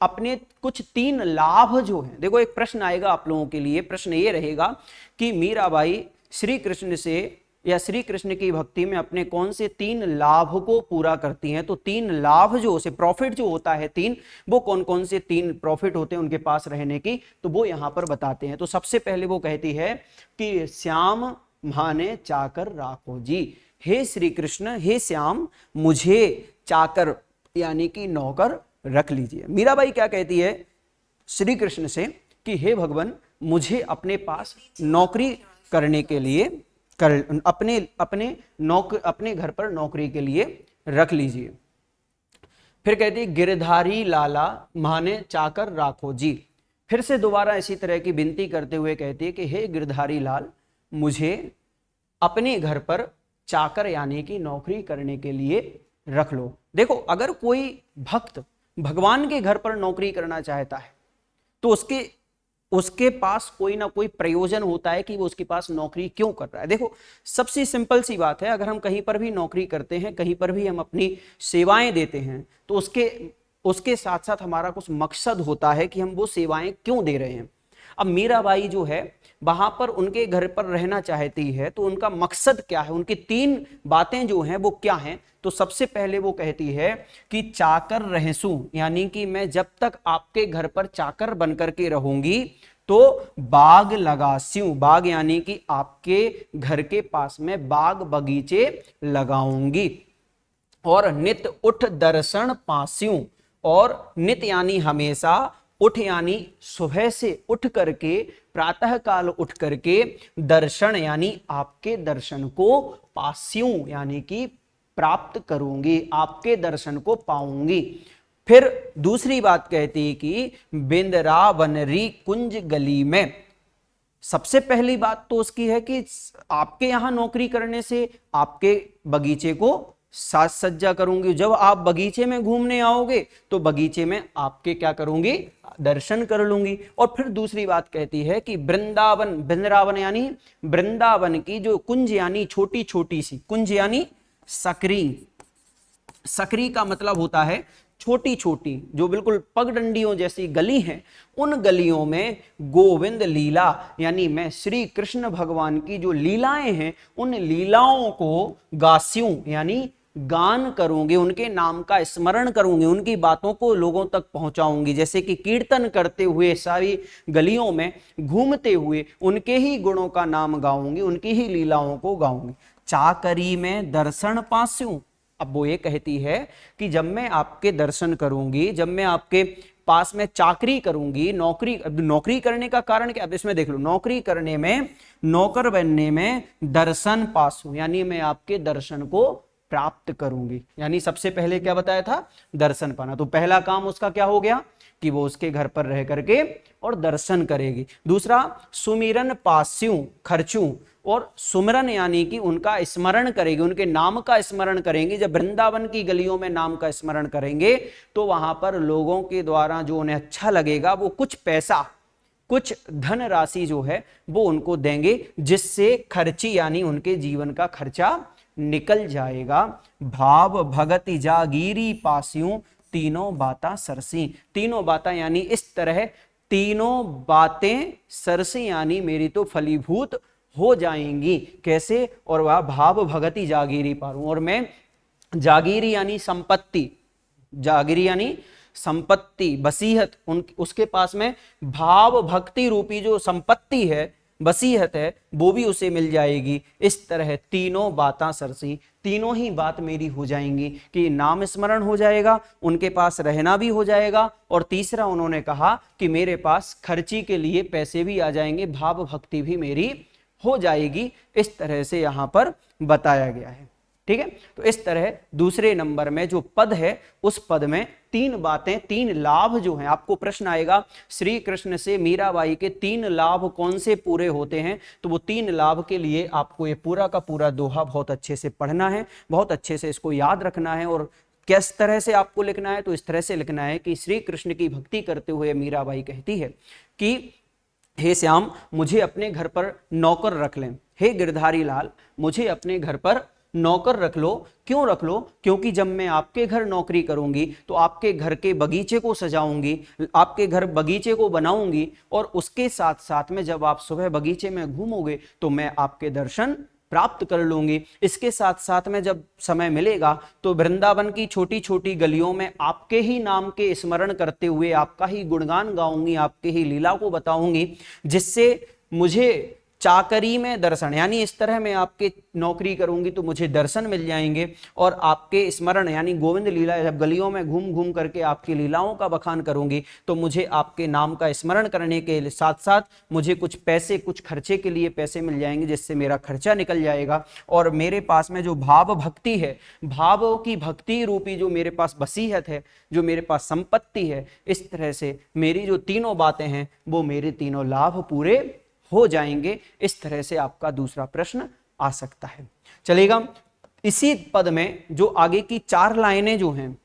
अपने कुछ 3 लाभ जो हैं, देखो एक प्रश्न आएगा आप लोगों के लिए, प्रश्न ये रहेगा कि मीराबाई श्री कृष्ण से या श्री कृष्ण की भक्ति में अपने कौन से 3 लाभ को पूरा करती हैं। तो 3 लाभ जो से प्रॉफिट जो होता है 3, वो कौन कौन से 3 प्रॉफिट होते हैं उनके पास रहने की, तो वो यहां पर बताते हैं। तो सबसे पहले वो कहती है कि श्याम माने चाकर राखो जी, हे श्री कृष्ण, हे श्याम, मुझे चाकर यानी कि नौकर रख लीजिए। मीराबाई क्या कहती है श्री कृष्ण से कि हे भगवान, मुझे अपने पास नौकरी करने के लिए अपने घर पर नौकरी के लिए रख लीजिए। फिर कहती है गिरधारी लाला माने चाकर राखो जी, फिर से दोबारा इसी तरह की विनती करते हुए कहती है कि हे गिरधारी लाल, मुझे अपने घर पर चाकर यानी कि नौकरी करने के लिए रख लो। देखो अगर कोई भक्त भगवान के घर पर नौकरी करना चाहता है तो उसके पास कोई ना कोई प्रयोजन होता है कि वो उसके पास नौकरी क्यों कर रहा है। देखो सबसे सिंपल सी बात है, अगर हम कहीं पर भी नौकरी करते हैं, कहीं पर भी हम अपनी सेवाएं देते हैं, तो उसके साथ साथ हमारा कुछ मकसद होता है कि हम वो सेवाएं क्यों दे रहे हैं। अब मीराबाई जो है वहां पर उनके घर पर रहना चाहती है, तो उनका मकसद क्या है, उनकी 3 बातें जो हैं वो क्या हैं। तो सबसे पहले वो कहती है कि चाकर रहसू, यानी कि मैं जब तक आपके घर पर चाकर बनकर के रहूंगी तो बाग लगास्यू, बाग यानी कि आपके घर के पास में बाग बगीचे लगाऊंगी, और नित उठ दर्शन पास्यू, और नित यानी हमेशा, उठ यानी सुबह से उठ करके, प्रातः काल उठ करके, दर्शन यानी आपके दर्शन को, पास्यू यानी कि प्राप्त करूंगी, आपके दर्शन को पाऊंगी। फिर दूसरी बात कहती है कि बिंदरावनरी कुंज गली में, सबसे पहली बात तो उसकी है कि आपके यहां नौकरी करने से आपके बगीचे को साज सज्जा करूंगी। जब आप बगीचे में घूमने आओगे तो बगीचे में आपके क्या करूंगी, दर्शन कर लूंगी। और फिर दूसरी बात कहती है कि वृंदावन, वृंदावन यानी वृंदावन की जो कुंज यानी छोटी छोटी सी, कुंज यानी सकरी, सकरी का मतलब होता है छोटी छोटी, जो बिल्कुल पगडंडियों जैसी गली हैं, उन गलियों में गोविंद लीला यानी मैं श्री कृष्ण भगवान की जो लीलाएं हैं उन लीलाओं को गास्यूं यानी गान करूंगी, उनके नाम का स्मरण करूंगी, उनकी बातों को लोगों तक पहुंचाऊंगी। जैसे कि कीर्तन करते हुए सारी गलियों में घूमते हुए उनके ही गुणों का नाम गाऊंगी, उनकी ही लीलाओं को गाऊंगी। चाकरी में दर्शन पास्यूं, अब वो ये कहती है कि जब मैं आपके दर्शन करूंगी, जब मैं आपके पास में चाकरी करूंगी, नौकरी करने का कारण क्या, अब इसमें देख लो, नौकरी करने में, नौकर बनने में दर्शन पासू यानी मैं आपके दर्शन को प्राप्त करूंगी। यानी सबसे पहले क्या बताया था, दर्शन पाना। तो पहला काम उसका क्या हो गया कि वो उसके घर पर रह करके और दर्शन करेगी। दूसरा सुमिरन पास्यू खर्चू, और सुमिरन यानी कि उनका स्मरण करेगी, उनके नाम का स्मरण करेंगे। जब वृंदावन की गलियों में नाम का स्मरण करेंगे तो वहां पर लोगों के द्वारा जो उन्हें अच्छा लगेगा वो कुछ पैसा, कुछ धन राशि जो है वो उनको देंगे, जिससे खर्ची यानी उनके जीवन का खर्चा निकल जाएगा। भाव भगति जागीरी पास्यूं, तीनों बातें सरसी, तीनों बातें यानी इस तरह तीनों बातें सरसी यानी मेरी तो फलीभूत हो जाएंगी। कैसे, और वह भाव भगति जागीरी पारूं, और मैं जागीरी यानी संपत्ति, जागीरी यानी संपत्ति, बसीहत, उसके पास में भाव भक्ति रूपी जो संपत्ति है, बसीहत है, वो भी उसे मिल जाएगी। इस तरह तीनों बातें सरसी, तीनों ही बात मेरी हो जाएंगी कि नाम स्मरण हो जाएगा, उनके पास रहना भी हो जाएगा, और तीसरा उन्होंने कहा कि मेरे पास खर्ची के लिए पैसे भी आ जाएंगे, भाव भक्ति भी मेरी हो जाएगी। इस तरह से यहां पर बताया गया है। ठीक है, तो इस तरह दूसरे नंबर में जो पद है उस पद में तीन बातें, तीन लाभ जो हैं, आपको प्रश्न आएगा श्री कृष्ण से मीराबाई के तीन लाभ कौन से पूरे होते हैं, तो वो तीन लाभ के लिए आपको ये पूरा का पूरा दोहा बहुत अच्छे से पढ़ना है, बहुत अच्छे से इसको याद रखना है। और किस तरह से आपको लिखना है, तो इस तरह से लिखना है कि श्री कृष्ण की भक्ति करते हुए मीराबाई कहती है कि हे श्याम, मुझे अपने घर पर नौकर रख लें, हे गिरधारी लाल, मुझे अपने घर पर नौकर रख लो। क्यों रख लो? क्योंकि जब मैं आपके घर नौकरी करूंगी तो आपके घर के बगीचे को सजाऊंगी, आपके घर बगीचे को बनाऊंगी, और उसके साथ साथ में जब आप सुबह बगीचे में घूमोगे तो मैं आपके दर्शन प्राप्त कर लूंगी। इसके साथ साथ में जब समय मिलेगा तो वृंदावन की छोटी छोटी गलियों में आपके ही नाम के स्मरण करते हुए आपका ही गुणगान गाऊंगी, आपके ही लीला को बताऊंगी, जिससे मुझे चाकरी में दर्शन, यानी इस तरह मैं आपके नौकरी करूंगी तो मुझे दर्शन मिल जाएंगे, और आपके स्मरण यानी गोविंद लीला, जब गलियों में घूम घूम करके आपकी लीलाओं का बखान करूंगी तो मुझे आपके नाम का स्मरण करने के साथ साथ मुझे कुछ पैसे, कुछ खर्चे के लिए पैसे मिल जाएंगे, जिससे मेरा खर्चा निकल जाएगा। और मेरे पास में जो भाव भक्ति है, भावों की भक्ति रूपी जो मेरे पास वसीयत है, जो मेरे पास संपत्ति है, इस तरह से मेरी जो तीनों बातें हैं वो मेरे तीनों लाभ पूरे हो जाएंगे। इस तरह से आपका दूसरा प्रश्न आ सकता है। चलेगा, इसी पद में जो आगे की चार लाइनें जो हैं,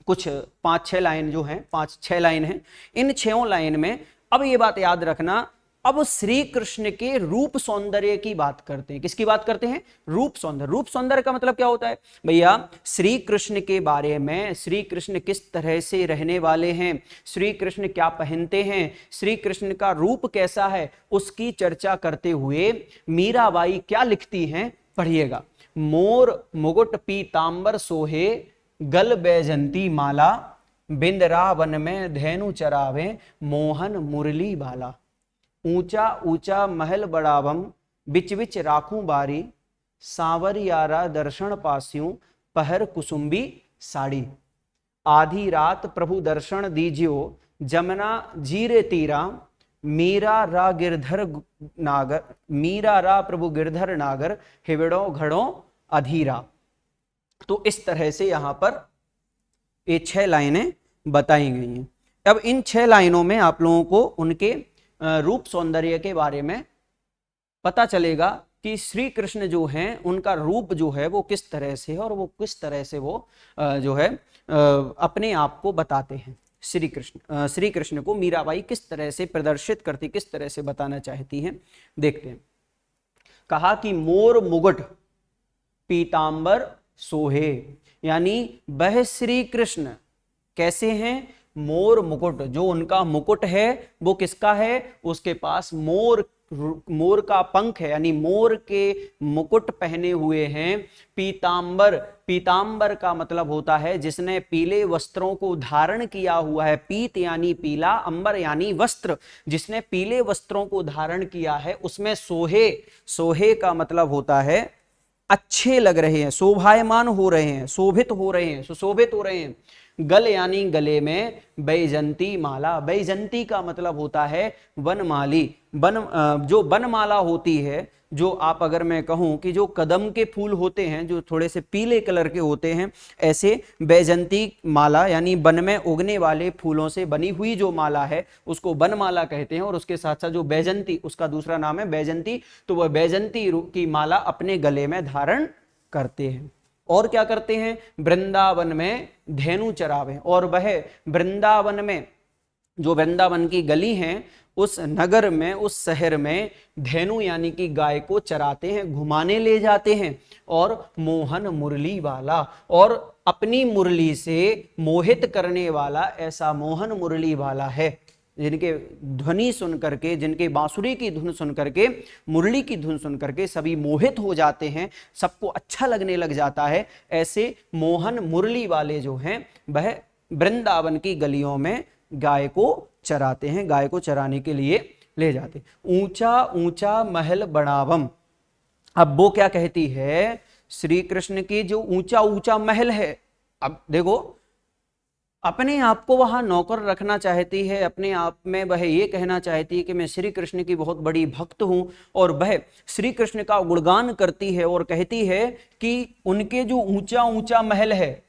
कुछ 5-6 लाइन जो हैं, 5-6 लाइन हैं, इन 6 लाइन में अब ये बात याद रखना, अब श्री कृष्ण के रूप सौंदर्य की बात करते हैं। किसकी बात करते हैं? रूप सौंदर्य। रूप सौंदर्य का मतलब क्या होता है भैया? श्री कृष्ण के बारे में, श्री कृष्ण किस तरह से रहने वाले हैं, श्री कृष्ण क्या पहनते हैं, श्री कृष्ण का रूप कैसा है, उसकी चर्चा करते हुए मीराबाई क्या लिखती हैं, पढ़िएगा। मोर मुकुट पीतांबर सोहे, गल बैजंती माला, बिंदरावन में धेनु चरावे, मोहन मुरली बाला। ऊंचा ऊंचा महल बड़ावम, बिच बिच राखूं बारी, सांवर यारा दर्शन पास्यूं, पहर कुसुम्बी साड़ी। आधी रात प्रभु दर्शन दीजियो, जमुना जीरे तीरा, मीरा रा गिरधर नागर, मीरा रा प्रभु गिरधर नागर, हिवड़ो घड़ो अधीरा। तो इस तरह से यहां पर ये 6 लाइनें बताई गई हैं। अब इन 6 लाइनों में आप लोगों को उनके रूप सौंदर्य के बारे में पता चलेगा कि श्री कृष्ण जो हैं उनका रूप जो है वो किस तरह से है, और वो किस तरह से वो जो है अपने आप को बताते हैं। श्री कृष्ण को मीराबाई किस तरह से प्रदर्शित करती, किस तरह से बताना चाहती हैं, देखते हैं। कहा कि मोर मुकुट पीतांबर सोहे, यानी वह श्री कृष्ण कैसे हैं? मोर मुकुट, जो उनका मुकुट है वो किसका है? उसके पास मोर का पंख है, यानी मोर के मुकुट पहने हुए हैं। पीतांबर, पीतांबर का मतलब होता है जिसने पीले वस्त्रों को धारण किया हुआ है। पीत यानी पीला, अंबर यानी वस्त्र, जिसने पीले वस्त्रों को धारण किया है। उसमें सोहे, सोहे का मतलब होता है अच्छे लग रहे हैं, शोभायमान हो रहे हैं, शोभित हो रहे हैं, सुशोभित हो रहे हैं। गल यानी गले में, बैजंती माला, बैजंती का मतलब होता है वनमाली, जो वनमाला होती है, जो आप अगर मैं कहूं कि जो कदम के फूल होते हैं जो थोड़े से पीले कलर के होते हैं, ऐसे बैजंती माला यानी वन में उगने वाले फूलों से बनी हुई जो माला है उसको वनमाला कहते हैं। और उसके साथ साथ जो बैजंती, उसका दूसरा नाम है बैजंती, तो वह बैजंती की माला अपने गले में धारण करते हैं। और क्या करते हैं? वृंदावन में धेनु चरावे, और वह वृंदावन में, जो वृंदावन की गली हैं, उस नगर में, उस शहर में धेनु यानी कि गाय को चराते हैं, घुमाने ले जाते हैं। और मोहन मुरली वाला, और अपनी मुरली से मोहित करने वाला ऐसा मोहन मुरली वाला है, जिनके ध्वनि सुन करके, जिनके बांसुरी की धुन सुन करके, मुरली की धुन सुन करके सभी मोहित हो जाते हैं, सबको अच्छा लगने लग जाता है। ऐसे मोहन मुरली वाले जो हैं वह वृंदावन की गलियों में गाय को चराते हैं, गाय को चराने के लिए ले जाते। ऊंचा ऊंचा महल बनावम, अब वो क्या कहती है? श्री कृष्ण की जो ऊंचा ऊंचा महल है, अब देखो अपने आप को वहां नौकर रखना चाहती है, अपने आप में वह ये कहना चाहती है कि मैं श्री कृष्ण की बहुत बड़ी भक्त हूं, और वह श्री कृष्ण का गुणगान करती है और कहती है कि उनके जो ऊंचा ऊंचा महल है,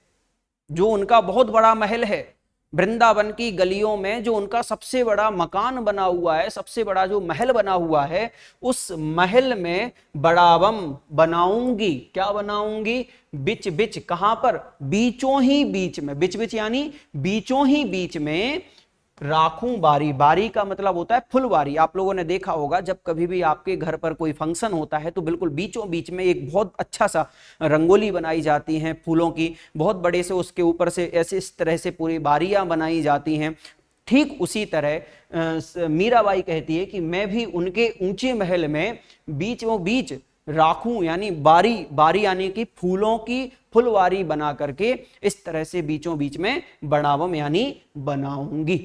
जो उनका बहुत बड़ा महल है, वृंदावन की गलियों में जो उनका सबसे बड़ा मकान बना हुआ है, सबसे बड़ा जो महल बना हुआ है, उस महल में बड़ावम बनाऊंगी। क्या बनाऊंगी? बिच बिच, कहां पर? बीचों ही बीच में, बिच बिच यानी बीचों ही बीच में राखूं बारी। बारी का मतलब होता है फुलवारी। आप लोगों ने देखा होगा जब कभी भी आपके घर पर कोई फंक्शन होता है तो बिल्कुल बीचों बीच में एक बहुत अच्छा सा रंगोली बनाई जाती है फूलों की, बहुत बड़े से, उसके ऊपर से ऐसे इस तरह से पूरी बारियां बनाई जाती हैं। ठीक उसी तरह मीराबाई कहती है कि मैं भी उनके ऊंचे महल में बीचों बीच राखूं, यानी बारी, बारी यानी कि फूलों की फुलवारी बना करके इस तरह से बीचों बीच में बनावम यानी बनाऊंगी।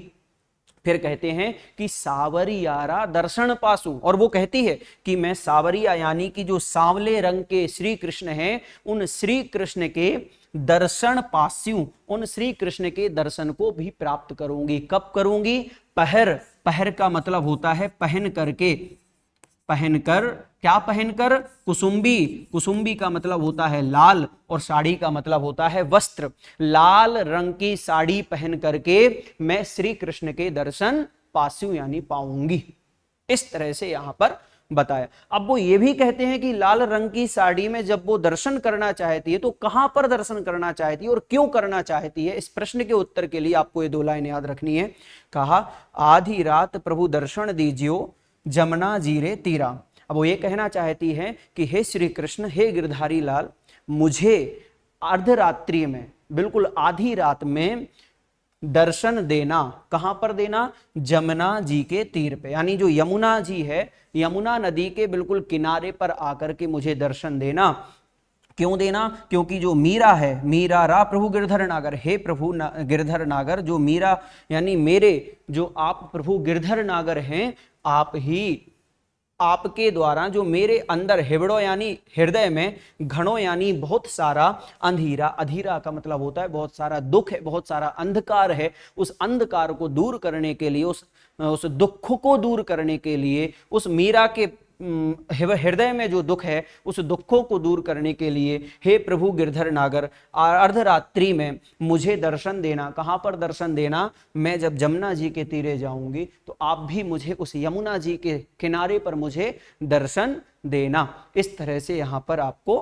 फिर कहते हैं कि सावरियारा दर्शन पासु, और वो कहती है कि मैं सावरिया यानी कि जो सांवले रंग के श्री कृष्ण हैं, उन श्री कृष्ण के दर्शन पास्यु, उन श्री कृष्ण के दर्शन को भी प्राप्त करूंगी। कब करूंगी? पहर, पहर का मतलब होता है पहन करके, पहनकर, क्या पहनकर? कुसुम्बी, कुसुम्बी का मतलब होता है लाल, और साड़ी का मतलब होता है वस्त्र। लाल रंग की साड़ी पहन करके मैं श्री कृष्ण के दर्शन पास्यू यानी पाऊंगी। इस तरह से यहां पर बताया। अब वो ये भी कहते हैं कि लाल रंग की साड़ी में जब वो दर्शन करना चाहती है तो कहां पर दर्शन करना चाहती है और क्यों करना चाहती है? इस प्रश्न के उत्तर के लिए आपको ये दो लाइन याद रखनी है। कहा, आधी रात प्रभु दर्शन दीजियो जमुना जीरे तीरा। अब वो ये कहना चाहती है कि हे श्री कृष्ण, हे गिरधारी लाल, मुझे अर्धरात्रि में, बिल्कुल आधी रात में दर्शन देना। कहां पर देना? जमुना जी के तीर पे, यानी जो यमुना जी है, यमुना नदी के बिल्कुल किनारे पर आकर के मुझे दर्शन देना। क्यों देना? क्योंकि जो मीरा है, मीरा रा प्रभु गिरधर नागर, हे प्रभु गिरधर नागर, जो मीरा यानी मेरे, जो आप प्रभु गिरधर नागर हैं, आप ही, आपके द्वारा जो मेरे अंदर हिवड़ो यानी हृदय में, घणो यानी बहुत सारा, अंधीरा, अधीरा का मतलब होता है बहुत सारा दुख है, बहुत सारा अंधकार है, उस अंधकार को दूर करने के लिए, उस दुख को दूर करने के लिए, उस मीरा के हृदय में जो दुख है उस दुखों को दूर करने के लिए, हे प्रभु गिरधर नागर, अर्धरात्रि में मुझे दर्शन देना। कहां पर दर्शन देना? मैं जब जमुना जी के तीरे जाऊंगी तो आप भी मुझे उस यमुना जी के किनारे पर मुझे दर्शन देना। इस तरह से यहां पर आपको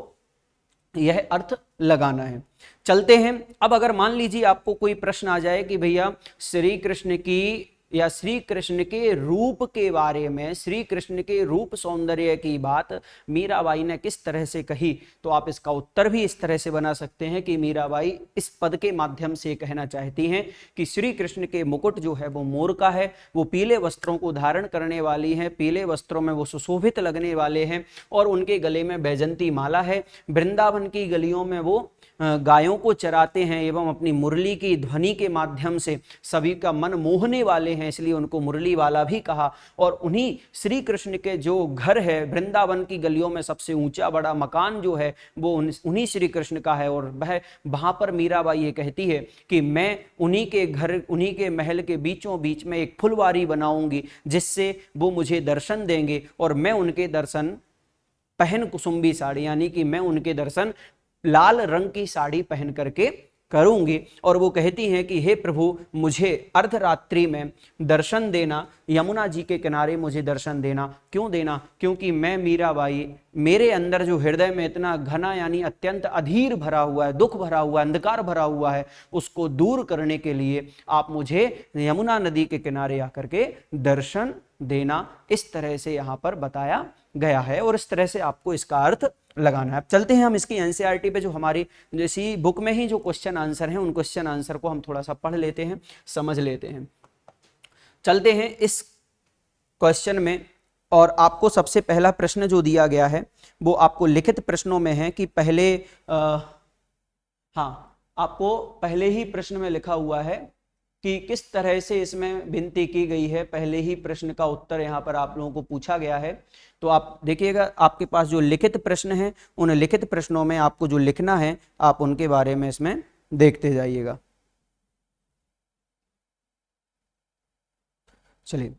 यह अर्थ लगाना है। चलते हैं। अब अगर मान लीजिए आपको कोई प्रश्न आ जाए कि भैया श्री कृष्ण की या श्री कृष्ण के रूप के बारे में, श्री कृष्ण के रूप सौंदर्य की बात मीराबाई ने किस तरह से कही, तो आप इसका उत्तर भी इस तरह से बना सकते हैं कि मीराबाई इस पद के माध्यम से कहना चाहती हैं कि श्री कृष्ण के मुकुट जो है वो मोर का है, वो पीले वस्त्रों को धारण करने वाली हैं, पीले वस्त्रों में वो सुशोभित लगने वाले हैं, और उनके गले में बैजंती माला है। वृंदावन की गलियों में वो गायों को चराते हैं एवं अपनी मुरली की ध्वनि के माध्यम से सभी का मन मोहने वाले हैं, इसलिए उनको मुरली वाला भी कहा। और उन्हीं श्री कृष्ण के जो घर है वृंदावन की गलियों में, सबसे ऊंचा बड़ा मकान जो है वो उन्हीं श्री कृष्ण का है। और वह वहां पर मीराबाई ये कहती है कि मैं उन्हीं के घर, उन्हीं के महल के बीचों बीच में एक फुलवारी बनाऊंगी जिससे वो मुझे दर्शन देंगे, और मैं उनके दर्शन पहन कुसुम्बी साड़ी, यानी कि मैं उनके दर्शन लाल रंग की साड़ी पहन करके करूंगी। और वो कहती हैं कि हे प्रभु, मुझे अर्धरात्रि में दर्शन देना, यमुना जी के किनारे मुझे दर्शन देना। क्यों देना? क्योंकि मैं मीराबाई, मेरे अंदर जो हृदय में इतना घना यानी अत्यंत अधीर भरा हुआ है, दुख भरा हुआ है, अंधकार भरा हुआ है, उसको दूर करने के लिए आप मुझे यमुना नदी के किनारे आकर के दर्शन देना। इस तरह से यहां पर बताया गया है और इस तरह से आपको इसका अर्थ लगाना है। अब चलते हैं हम इसकी एनसीईआरटी पे, जो हमारी जैसी बुक में ही जो क्वेश्चन आंसर हैं उन क्वेश्चन आंसर को हम थोड़ा सा पढ़ लेते हैं, समझ लेते हैं। चलते हैं इस क्वेश्चन में, और आपको सबसे पहला प्रश्न जो दिया गया है वो आपको लिखित प्रश्नों में है कि पहले हाँ, आपको पहले ही प्रश्न में लिखा हुआ है कि किस तरह से इसमें विनती की गई है। पहले ही प्रश्न का उत्तर यहाँ पर आप लोगों को पूछा गया है। तो आप देखिएगा, आपके पास जो लिखित प्रश्न है उन लिखित प्रश्नों में आपको जो लिखना है आप उनके बारे में इसमें देखते जाइएगा। चलिए,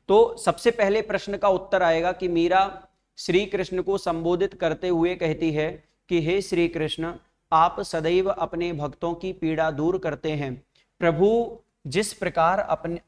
तो सबसे पहले प्रश्न का उत्तर आएगा कि मीरा श्री कृष्ण को संबोधित करते हुए कहती है कि हे श्री कृष्ण, आप सदैव अपने भक्तों की पीड़ा दूर करते हैं। प्रभु, जिस प्रकार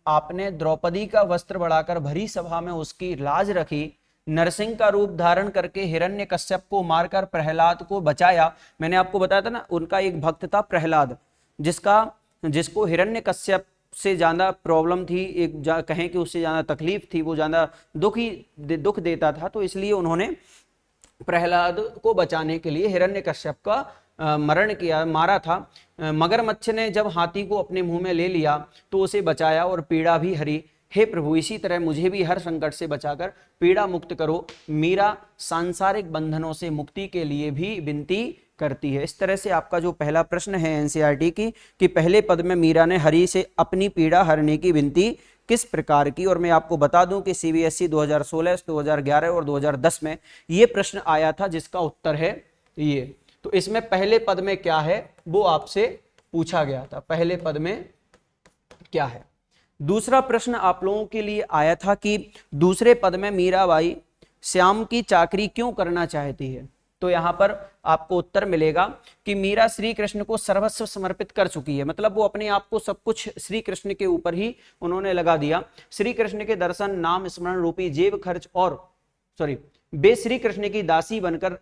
आपने द्रौपदी का वस्त्र बढ़ाकर भरी सभा में उसकी लाज रखी, नरसिंह का रूप धारण करके हिरण्यकश्यप को मारकर प्रहलाद को बचाया। मैंने आपको बताया था ना, उनका एक भक्त था प्रहलाद, जिसको हिरण्यकश्यप से ज्यादा प्रॉब्लम थी, कहें कि उससे ज्यादा तकलीफ थी, वो ज्यादा दुख देता था, तो इसलिए उन्होंने प्रहलाद को बचाने के लिए हिरण्यकश्यप का मारा था। मगरमच्छ ने जब हाथी को अपने मुंह में ले लिया तो उसे बचाया और पीड़ा भी हरी। हे प्रभु, इसी तरह मुझे भी हर संकट से बचाकर पीड़ा मुक्त करो। मीरा सांसारिक बंधनों से मुक्ति के लिए भी विनती करती है। इस तरह से आपका जो पहला प्रश्न है एनसीईआरटी की, कि पहले पद में मीरा ने हरि से अपनी पीड़ा हरने की विनती किस प्रकार की। और मैं आपको बता दूं कि सीबीएसई 2016, 2011 और 2010 में ये प्रश्न आया था, जिसका उत्तर है ये। तो इसमें पहले पद में क्या है वो आपसे पूछा गया था, पहले पद में क्या है। दूसरा प्रश्न आप लोगों के लिए आया था कि दूसरे पद में मीराबाई श्याम की चाकरी क्यों करना चाहती है। तो यहां पर आपको उत्तर मिलेगा कि मीरा श्री कृष्ण को सर्वस्व समर्पित कर चुकी है, मतलब वो अपने आप को सब कुछ श्री कृष्ण के ऊपर ही उन्होंने लगा दिया। श्री कृष्ण के दर्शन, नाम स्मरण रूपी जेब खर्च वे श्री कृष्ण की दासी बनकर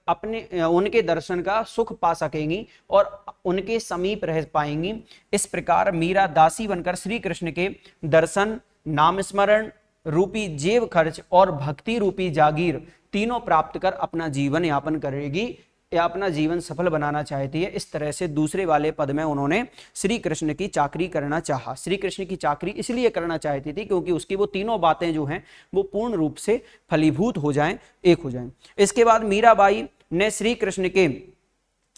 उनके दर्शन का सुख पा सकेंगी और उनके समीप रह पाएंगी। इस प्रकार मीरा दासी बनकर श्री कृष्ण के दर्शन, नाम स्मरण रूपी जेब खर्च और भक्ति रूपी जागीर तीनों प्राप्त कर अपना जीवन यापन करेगी या अपना जीवन सफल बनाना चाहती है। इस तरह से दूसरे वाले पद में उन्होंने श्री कृष्ण की चाकरी करना चाहा। श्री कृष्ण की चाकरी इसलिए करना चाहती थी क्योंकि उसकी वो तीनों बातें जो हैं वो पूर्ण रूप से फलीभूत हो जाएं, एक हो जाएं। इसके बाद मीराबाई ने श्री कृष्ण के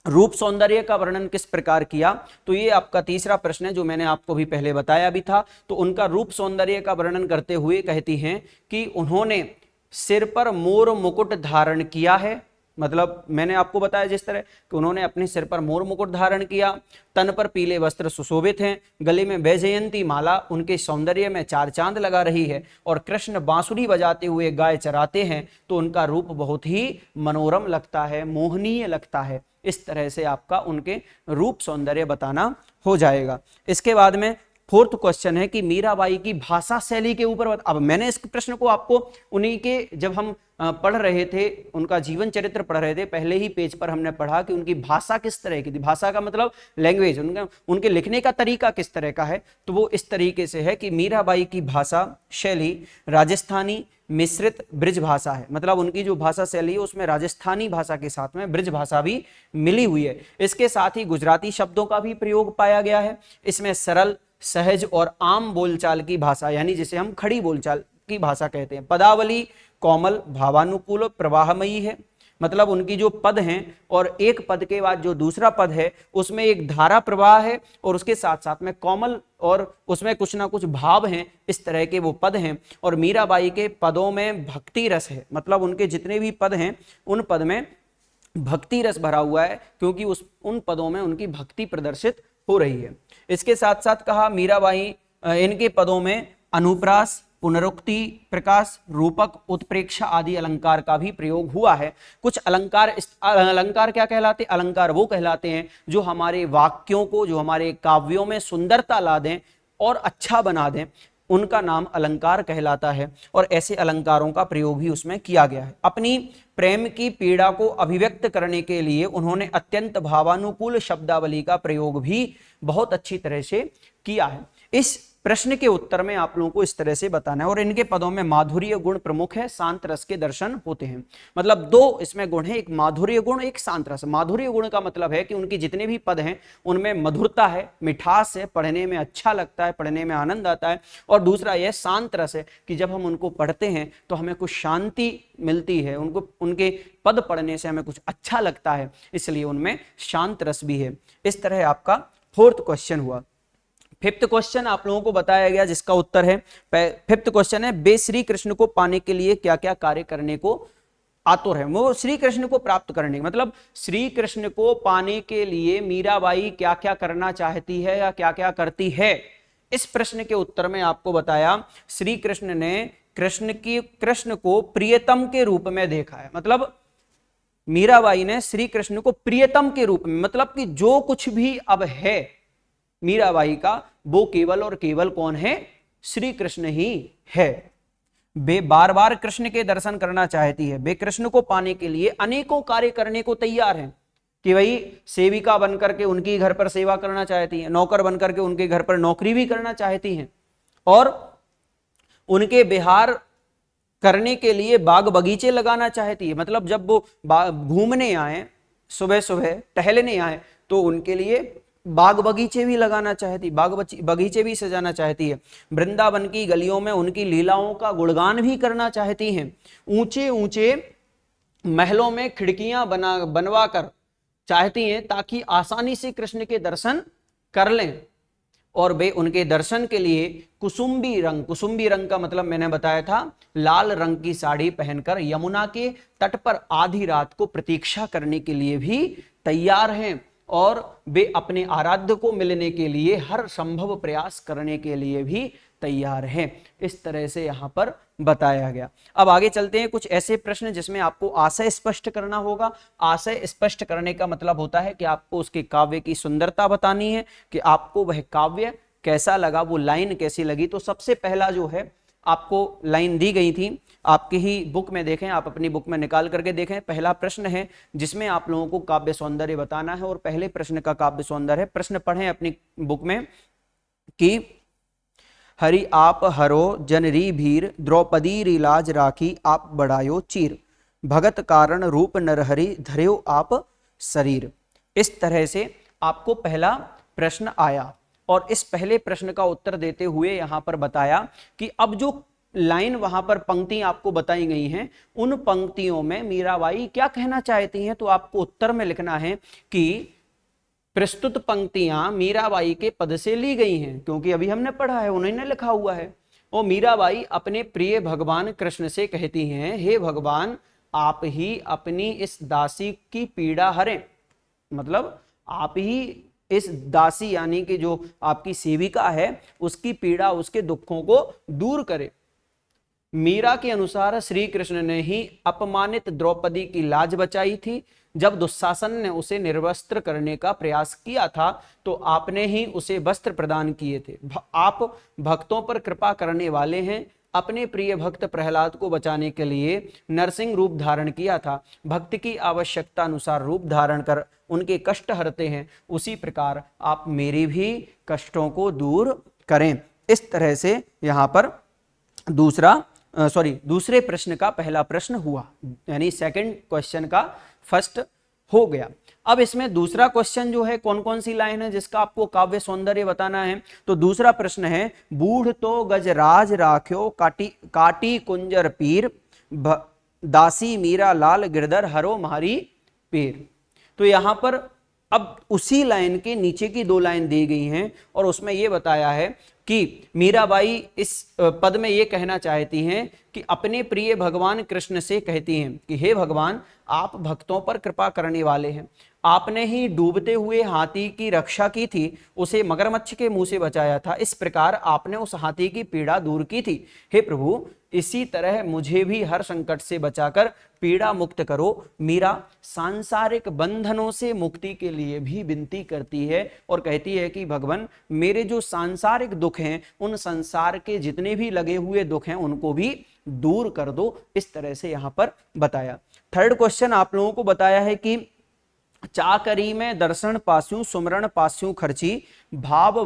रूप सौंदर्य का वर्णन किस प्रकार किया। तो ये आपका तीसरा प्रश्न है, जो मैंने आपको भी पहले बताया भी था। तो उनका रूप सौंदर्य का वर्णन करते हुए कहती हैं कि उन्होंने सिर पर मोर मुकुट धारण किया है, मतलब मैंने आपको बताया जिस तरह कि उन्होंने अपने सिर पर मोर मुकुट धारण किया, तन पर पीले वस्त्र सुशोभित हैं, गले में वैजयंती माला उनके सौंदर्य में चार चांद लगा रही है, और कृष्ण बांसुरी बजाते हुए गाय चराते हैं, तो उनका रूप बहुत ही मनोरम लगता है, मोहनीय लगता है। इस तरह से आपका उनके रूप सौंदर्य बताना हो जाएगा। इसके बाद में फोर्थ क्वेश्चन है कि मीराबाई की भाषा शैली के ऊपर। अब मैंने इस प्रश्न को आपको उन्हीं के, जब हम पढ़ रहे थे, उनका जीवन चरित्र पढ़ रहे थे, पहले ही पेज पर हमने पढ़ा कि उनकी भाषा किस तरह की थी। भाषा का मतलब लैंग्वेज, उनके लिखने का तरीका किस तरह का है। तो वो इस तरीके से है कि मीराबाई की भाषा शैली राजस्थानी मिश्रित ब्रिज भाषा है, मतलब उनकी जो भाषा शैली है उसमें राजस्थानी भाषा के साथ में ब्रिज भाषा भी मिली हुई है। इसके साथ ही गुजराती शब्दों का भी प्रयोग पाया गया है। इसमें सरल, सहज और आम बोलचाल की भाषा, यानी जिसे हम खड़ी बोलचाल की भाषा कहते हैं। पदावली कोमल, भावानुकूल, प्रवाहमयी है, मतलब उनकी जो पद हैं और एक पद के बाद जो दूसरा पद है उसमें एक धारा प्रवाह है और उसके साथ साथ में कोमल और उसमें कुछ ना कुछ भाव हैं, इस तरह के वो पद हैं। और मीराबाई के पदों में भक्ति रस है, मतलब उनके जितने भी पद हैं उन पद में भक्ति रस भरा हुआ है, क्योंकि उन पदों में उनकी भक्ति प्रदर्शित हो रही है। इसके साथ साथ कहा मीराबाई इनके पदों में अनुप्रास, पुनरुक्ति, प्रकाश, रूपक, उत्प्रेक्षा आदि अलंकार का भी प्रयोग हुआ है। कुछ अलंकार क्या कहलाते? अलंकार वो कहलाते हैं जो हमारे वाक्यों को, जो हमारे काव्यों में सुंदरता ला दें और अच्छा बना दें, उनका नाम अलंकार कहलाता है। और ऐसे अलंकारों का प्रयोग ही उसमें किया गया है। अपनी प्रेम की पीड़ा को अभिव्यक्त करने के लिए उन्होंने अत्यंत भावानुकूल शब्दावली का प्रयोग भी बहुत अच्छी तरह से किया है। इस प्रश्न के उत्तर में आप लोगों को इस तरह से बताना है। और इनके पदों में माधुर्य गुण प्रमुख है, शांत रस के दर्शन होते हैं। मतलब दो इसमें गुण है, एक माधुर्य गुण, एक शांत रस। माधुर्य गुण का मतलब है कि उनके जितने भी पद हैं उनमें मधुरता है, मिठास है, पढ़ने में अच्छा लगता है, पढ़ने में आनंद आता है। और दूसरा यह शांत रस है कि जब हम उनको पढ़ते हैं तो हमें कुछ शांति मिलती है, उनके पद पढ़ने से हमें कुछ अच्छा लगता है, इसलिए उनमें शांत रस भी है। इस तरह आपका फोर्थ क्वेश्चन हुआ। फिफ्थ क्वेश्चन आप लोगों को बताया गया जिसका उत्तर है, फिफ्थ क्वेश्चन है, वे श्री कृष्ण को पाने के लिए क्या क्या कार्य करने को आतुर है। वो श्री कृष्ण को प्राप्त करने, मतलब श्री कृष्ण को पाने के लिए मीराबाई क्या क्या करना चाहती है या क्या क्या करती है। इस प्रश्न के उत्तर में आपको बताया श्री कृष्ण ने कृष्ण को प्रियतम के रूप में देखा है। मतलब मीराबाई ने श्री कृष्ण को प्रियतम के रूप में, मतलब कि जो कुछ भी अब है मीराबाई का, वो केवल और केवल कौन है? श्री कृष्ण ही है। वे बार बार कृष्ण के दर्शन करना चाहती है। वे कृष्ण को पाने के लिए अनेकों कार्य करने को तैयार हैं, कि वही सेविका बनकर के उनकी घर पर सेवा करना चाहती है, नौकर बनकर के उनके घर पर नौकरी भी करना चाहती हैं, और उनके बिहार करने के लिए बाग बगीचे लगाना चाहती है। मतलब जब वो घूमने आए, सुबह सुबह टहलने आए, तो उनके लिए बाग बगीचे भी लगाना चाहती, बाग बगीचे भी सजाना चाहती है। वृंदावन की गलियों में उनकी लीलाओं का गुणगान भी करना चाहती हैं। ऊंचे ऊंचे महलों में खिड़कियां बनवा कर चाहती हैं, ताकि आसानी से कृष्ण के दर्शन कर लें। और वे उनके दर्शन के लिए कुसुम्बी रंग का मतलब मैंने बताया था, लाल रंग की साड़ी पहनकर यमुना के तट पर आधी रात को प्रतीक्षा करने के लिए भी तैयार हैं, और वे अपने आराध्य को मिलने के लिए हर संभव प्रयास करने के लिए भी तैयार हैं। इस तरह से यहां पर बताया गया। अब आगे चलते हैं, कुछ ऐसे प्रश्न जिसमें आपको आशय स्पष्ट करना होगा। आशय स्पष्ट करने का मतलब होता है कि आपको उसके काव्य की सुंदरता बतानी है, कि आपको वह काव्य कैसा लगा, वो लाइन कैसी लगी। तो सबसे पहला जो है आपको लाइन दी गई थी, आपकी ही बुक में देखें, आप अपनी बुक में निकाल करके देखें। पहला प्रश्न है जिसमें आप लोगों को काव्य सौंदर्य बताना है, और पहले प्रश्न का काव्य सौंदर्य है। प्रश्न पढ़ें अपनी बुक में कि हरि आप हरो जनरी भीर, द्रौपदी री लाज राखी आप बढ़ायो चीर, भगत कारण रूप नरहरि धर्यो आप शरीर। इस तरह से आपको पहला प्रश्न आया, और इस पहले प्रश्न का उत्तर देते हुए यहां पर बताया कि अब जो लाइन वहां पर पंक्ति आपको बताई गई हैं, उन पंक्तियों में मीराबाई क्या कहना चाहती हैं। तो आपको उत्तर में लिखना है कि प्रस्तुत पंक्तियां मीराबाई के पद से ली गई हैं, क्योंकि अभी हमने पढ़ा है, उन्होंने लिखा हुआ है। और मीराबाई अपने प्रिय भगवान कृष्ण से कहती हैं, हे भगवान आप ही अपनी इस दासी की पीड़ा हरें। मतलब आप ही इस दासी यानी कि जो आपकी सेविका है, उसकी पीड़ा, उसके दुखों को दूर करें। मीरा के अनुसार श्री कृष्ण ने ही अपमानित द्रौपदी की लाज बचाई थी। जब दुशासन ने उसे निर्वस्त्र करने का प्रयास किया था, तो आपने ही उसे वस्त्र प्रदान किए थे। आप भक्तों पर कृपा करने वाले हैं। अपने प्रिय भक्त प्रहलाद को बचाने के लिए नरसिंह रूप धारण किया था। भक्त की आवश्यकता अनुसार रूप धारण कर उनके कष्ट हरते हैं। उसी प्रकार आप मेरे भी कष्टों को दूर करें। इस तरह से यहाँ पर दूसरे प्रश्न का पहला प्रश्न हुआ, यानी सेकंड क्वेश्चन का फर्स्ट हो गया। अब इसमें दूसरा क्वेश्चन जो है, कौन कौन सी लाइन है जिसका आपको काव्य सौंदर्य बताना है। तो दूसरा प्रश्न है, बूढ़ तो गजराज राख्यो काटी कुंजर पीर, दासी मीरा लाल गिरधर हरो मारी पीर। तो यहां पर अब उसी लाइन के नीचे की दो लाइन दी गई हैं, और उसमें यह बताया है कि मीराबाई इस पद में यह कहना चाहती हैं कि अपने प्रिय भगवान कृष्ण से कहती हैं कि हे भगवान आप भक्तों पर कृपा करने वाले हैं। आपने ही डूबते हुए हाथी की रक्षा की थी, उसे मगरमच्छ के मुंह से बचाया था। इस प्रकार आपने उस हाथी की पीड़ा दूर की थी। हे प्रभु इसी तरह मुझे भी हर संकट से बचाकर पीड़ा मुक्त करो। मीरा सांसारिक बंधनों से मुक्ति के लिए भी विनती करती है, और कहती है कि भगवान मेरे जो सांसारिक दुख हैं, उन संसार के जितने भी लगे हुए दुख हैं, उनको भी दूर कर दो। इस तरह से यहां पर बताया। थर्ड क्वेश्चन आप लोगों को बताया है कि चाकरी में दर्शन पास्यू सुमरण पास्यू खर्ची, भाव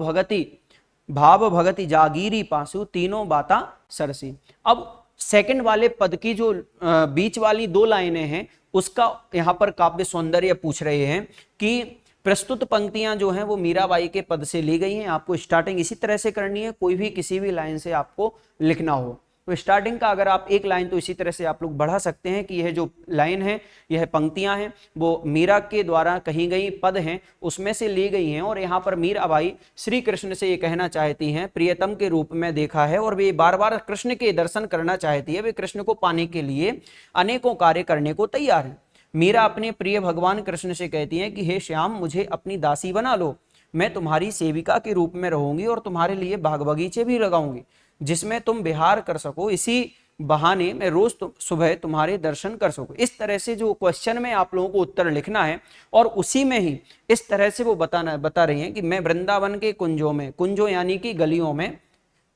भगति जागीरी पासु, तीनों बाता सरसी। अब सेकंड वाले पद की जो बीच वाली दो लाइनें हैं, उसका यहां पर काव्य सौंदर्य पूछ रहे हैं कि प्रस्तुत पंक्तियां जो हैं वो मीराबाई के पद से ली गई हैं। आपको स्टार्टिंग इसी तरह से करनी है, कोई भी किसी भी लाइन से आपको लिखना हो। तो स्टार्टिंग का अगर आप एक लाइन तो इसी तरह से आप लोग बढ़ा सकते हैं कि यह जो लाइन है, यह पंक्तियां हैं, वो मीरा के द्वारा कही गई पद हैं, उसमें से ली गई हैं। और यहाँ पर मीराबाई श्री कृष्ण से ये कहना चाहती हैं, प्रियतम के रूप में देखा है, और वे बार बार कृष्ण के दर्शन करना चाहती है। वे कृष्ण को पाने के लिए अनेकों कार्य करने को तैयार है। मीरा अपने प्रिय भगवान कृष्ण से कहती हैं कि हे श्याम मुझे अपनी दासी बना लो, मैं तुम्हारी सेविका के रूप में रहूंगी और तुम्हारे लिए बाग बगीचे भी लगाऊंगी। जिसमें तुम विहार कर सको, इसी बहाने मैं रोज सुबह तुम्हारे दर्शन कर सकूं। इस तरह से जो क्वेश्चन में आप लोगों को उत्तर लिखना है और उसी में ही इस तरह से वो बता रही हैं कि मैं वृंदावन के कुंजों में, कुंजों यानी कि गलियों में,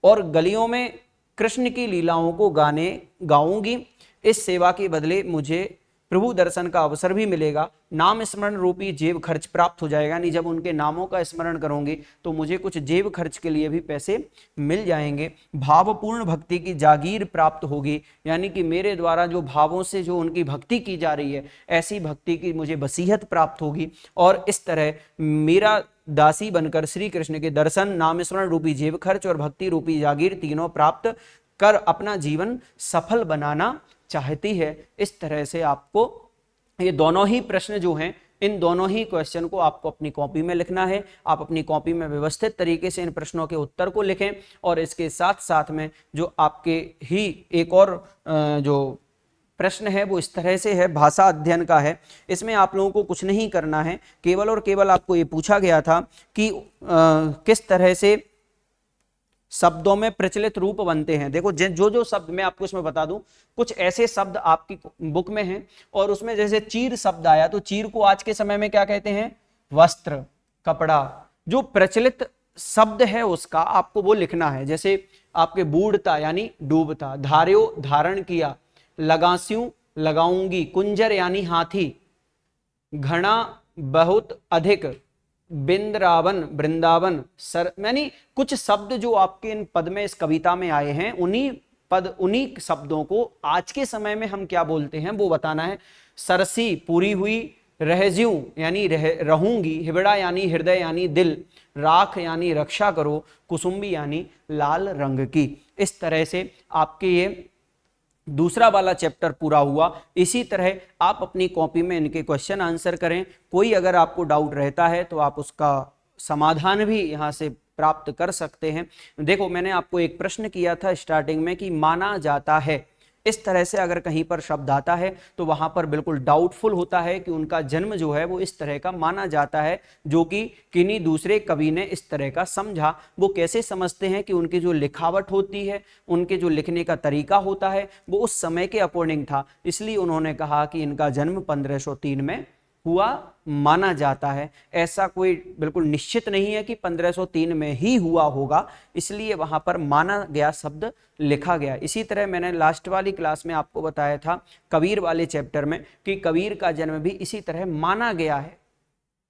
और गलियों में कृष्ण की लीलाओं को गाऊंगी। इस सेवा के बदले मुझे प्रभु दर्शन का अवसर भी मिलेगा। नाम स्मरण रूपी जेब खर्च प्राप्त हो जाएगा, यानी जब उनके नामों का स्मरण करूंगी तो मुझे कुछ जेब खर्च के लिए भी पैसे मिल जाएंगे। भावपूर्ण भक्ति की जागीर प्राप्त होगी, यानी कि मेरे द्वारा जो भावों से जो उनकी भक्ति की जा रही है, ऐसी भक्ति की मुझे वसीयत प्राप्त होगी। और इस तरह मेरा दासी बनकर श्री कृष्ण के दर्शन, नाम स्मरण रूपी जेब खर्च और भक्ति रूपी जागीर तीनों प्राप्त कर अपना जीवन सफल बनाना चाहती है। इस तरह से आपको ये दोनों ही प्रश्न जो हैं, इन दोनों ही क्वेश्चन को आपको अपनी कॉपी में लिखना है। आप अपनी कॉपी में व्यवस्थित तरीके से इन प्रश्नों के उत्तर को लिखें, और इसके साथ साथ में जो आपके ही एक और जो प्रश्न है वो इस तरह से है, भाषा अध्ययन का है। इसमें आप लोगों को कुछ नहीं करना है, केवल और केवल आपको ये पूछा गया था कि किस तरह से शब्दों में प्रचलित रूप बनते हैं। देखो जो जो शब्द मैं आपको इसमें बता दूं, कुछ ऐसे शब्द आपकी बुक में हैं, और उसमें जैसे चीर शब्द आया तो चीर को आज के समय में क्या कहते हैं? वस्त्र, कपड़ा। जो प्रचलित शब्द है उसका आपको वो लिखना है। जैसे आपके बूढ़ता यानी डूबता, धार्यो धारण किया, लगास्यूं लगाऊंगी, कुंजर यानी हाथी, घना बहुत अधिक, बिंद्रावन वृंदावन, सर, यानी कुछ शब्द जो आपके इन पद में इस कविता में आए हैं, उन्हीं शब्दों को आज के समय में हम क्या बोलते हैं वो बताना है। सरसी पूरी हुई, रहज्यूं यानी रहूंगी, हिबड़ा यानी हृदय यानी दिल, राख यानी रक्षा करो, कुसुम्बी यानी लाल रंग की। इस तरह से आपके ये दूसरा वाला चैप्टर पूरा हुआ। इसी तरह आप अपनी कॉपी में इनके क्वेश्चन आंसर करें। कोई अगर आपको डाउट रहता है तो आप उसका समाधान भी यहाँ से प्राप्त कर सकते हैं। देखो मैंने आपको एक प्रश्न किया था स्टार्टिंग में कि माना जाता है, इस तरह से अगर कहीं पर शब्द आता है तो वहां पर बिल्कुल डाउटफुल होता है कि उनका जन्म जो है वो इस तरह का माना जाता है, जो कि किन्हीं दूसरे कवि ने इस तरह का समझा। वो कैसे समझते हैं कि उनकी जो लिखावट होती है, उनके जो लिखने का तरीका होता है वो उस समय के अकॉर्डिंग था, इसलिए उन्होंने कहा कि इनका जन्म 1503 में हुआ माना जाता है। ऐसा कोई बिल्कुल निश्चित नहीं है कि 1503 में ही हुआ होगा, इसलिए वहां पर माना गया शब्द लिखा गया। इसी तरह मैंने लास्ट वाली क्लास में आपको बताया था कबीर वाले चैप्टर में कि कबीर का जन्म भी इसी तरह माना गया है,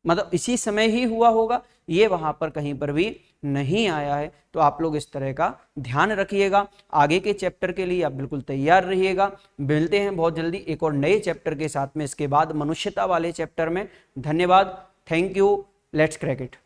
मतलब इसी समय ही हुआ होगा, ये वहां पर कहीं पर भी नहीं आया है। तो आप लोग इस तरह का ध्यान रखिएगा। आगे के चैप्टर के लिए आप बिल्कुल तैयार रहिएगा। मिलते हैं बहुत जल्दी एक और नए चैप्टर के साथ में, इसके बाद मनुष्यता वाले चैप्टर में। धन्यवाद, thank you, let's crack it.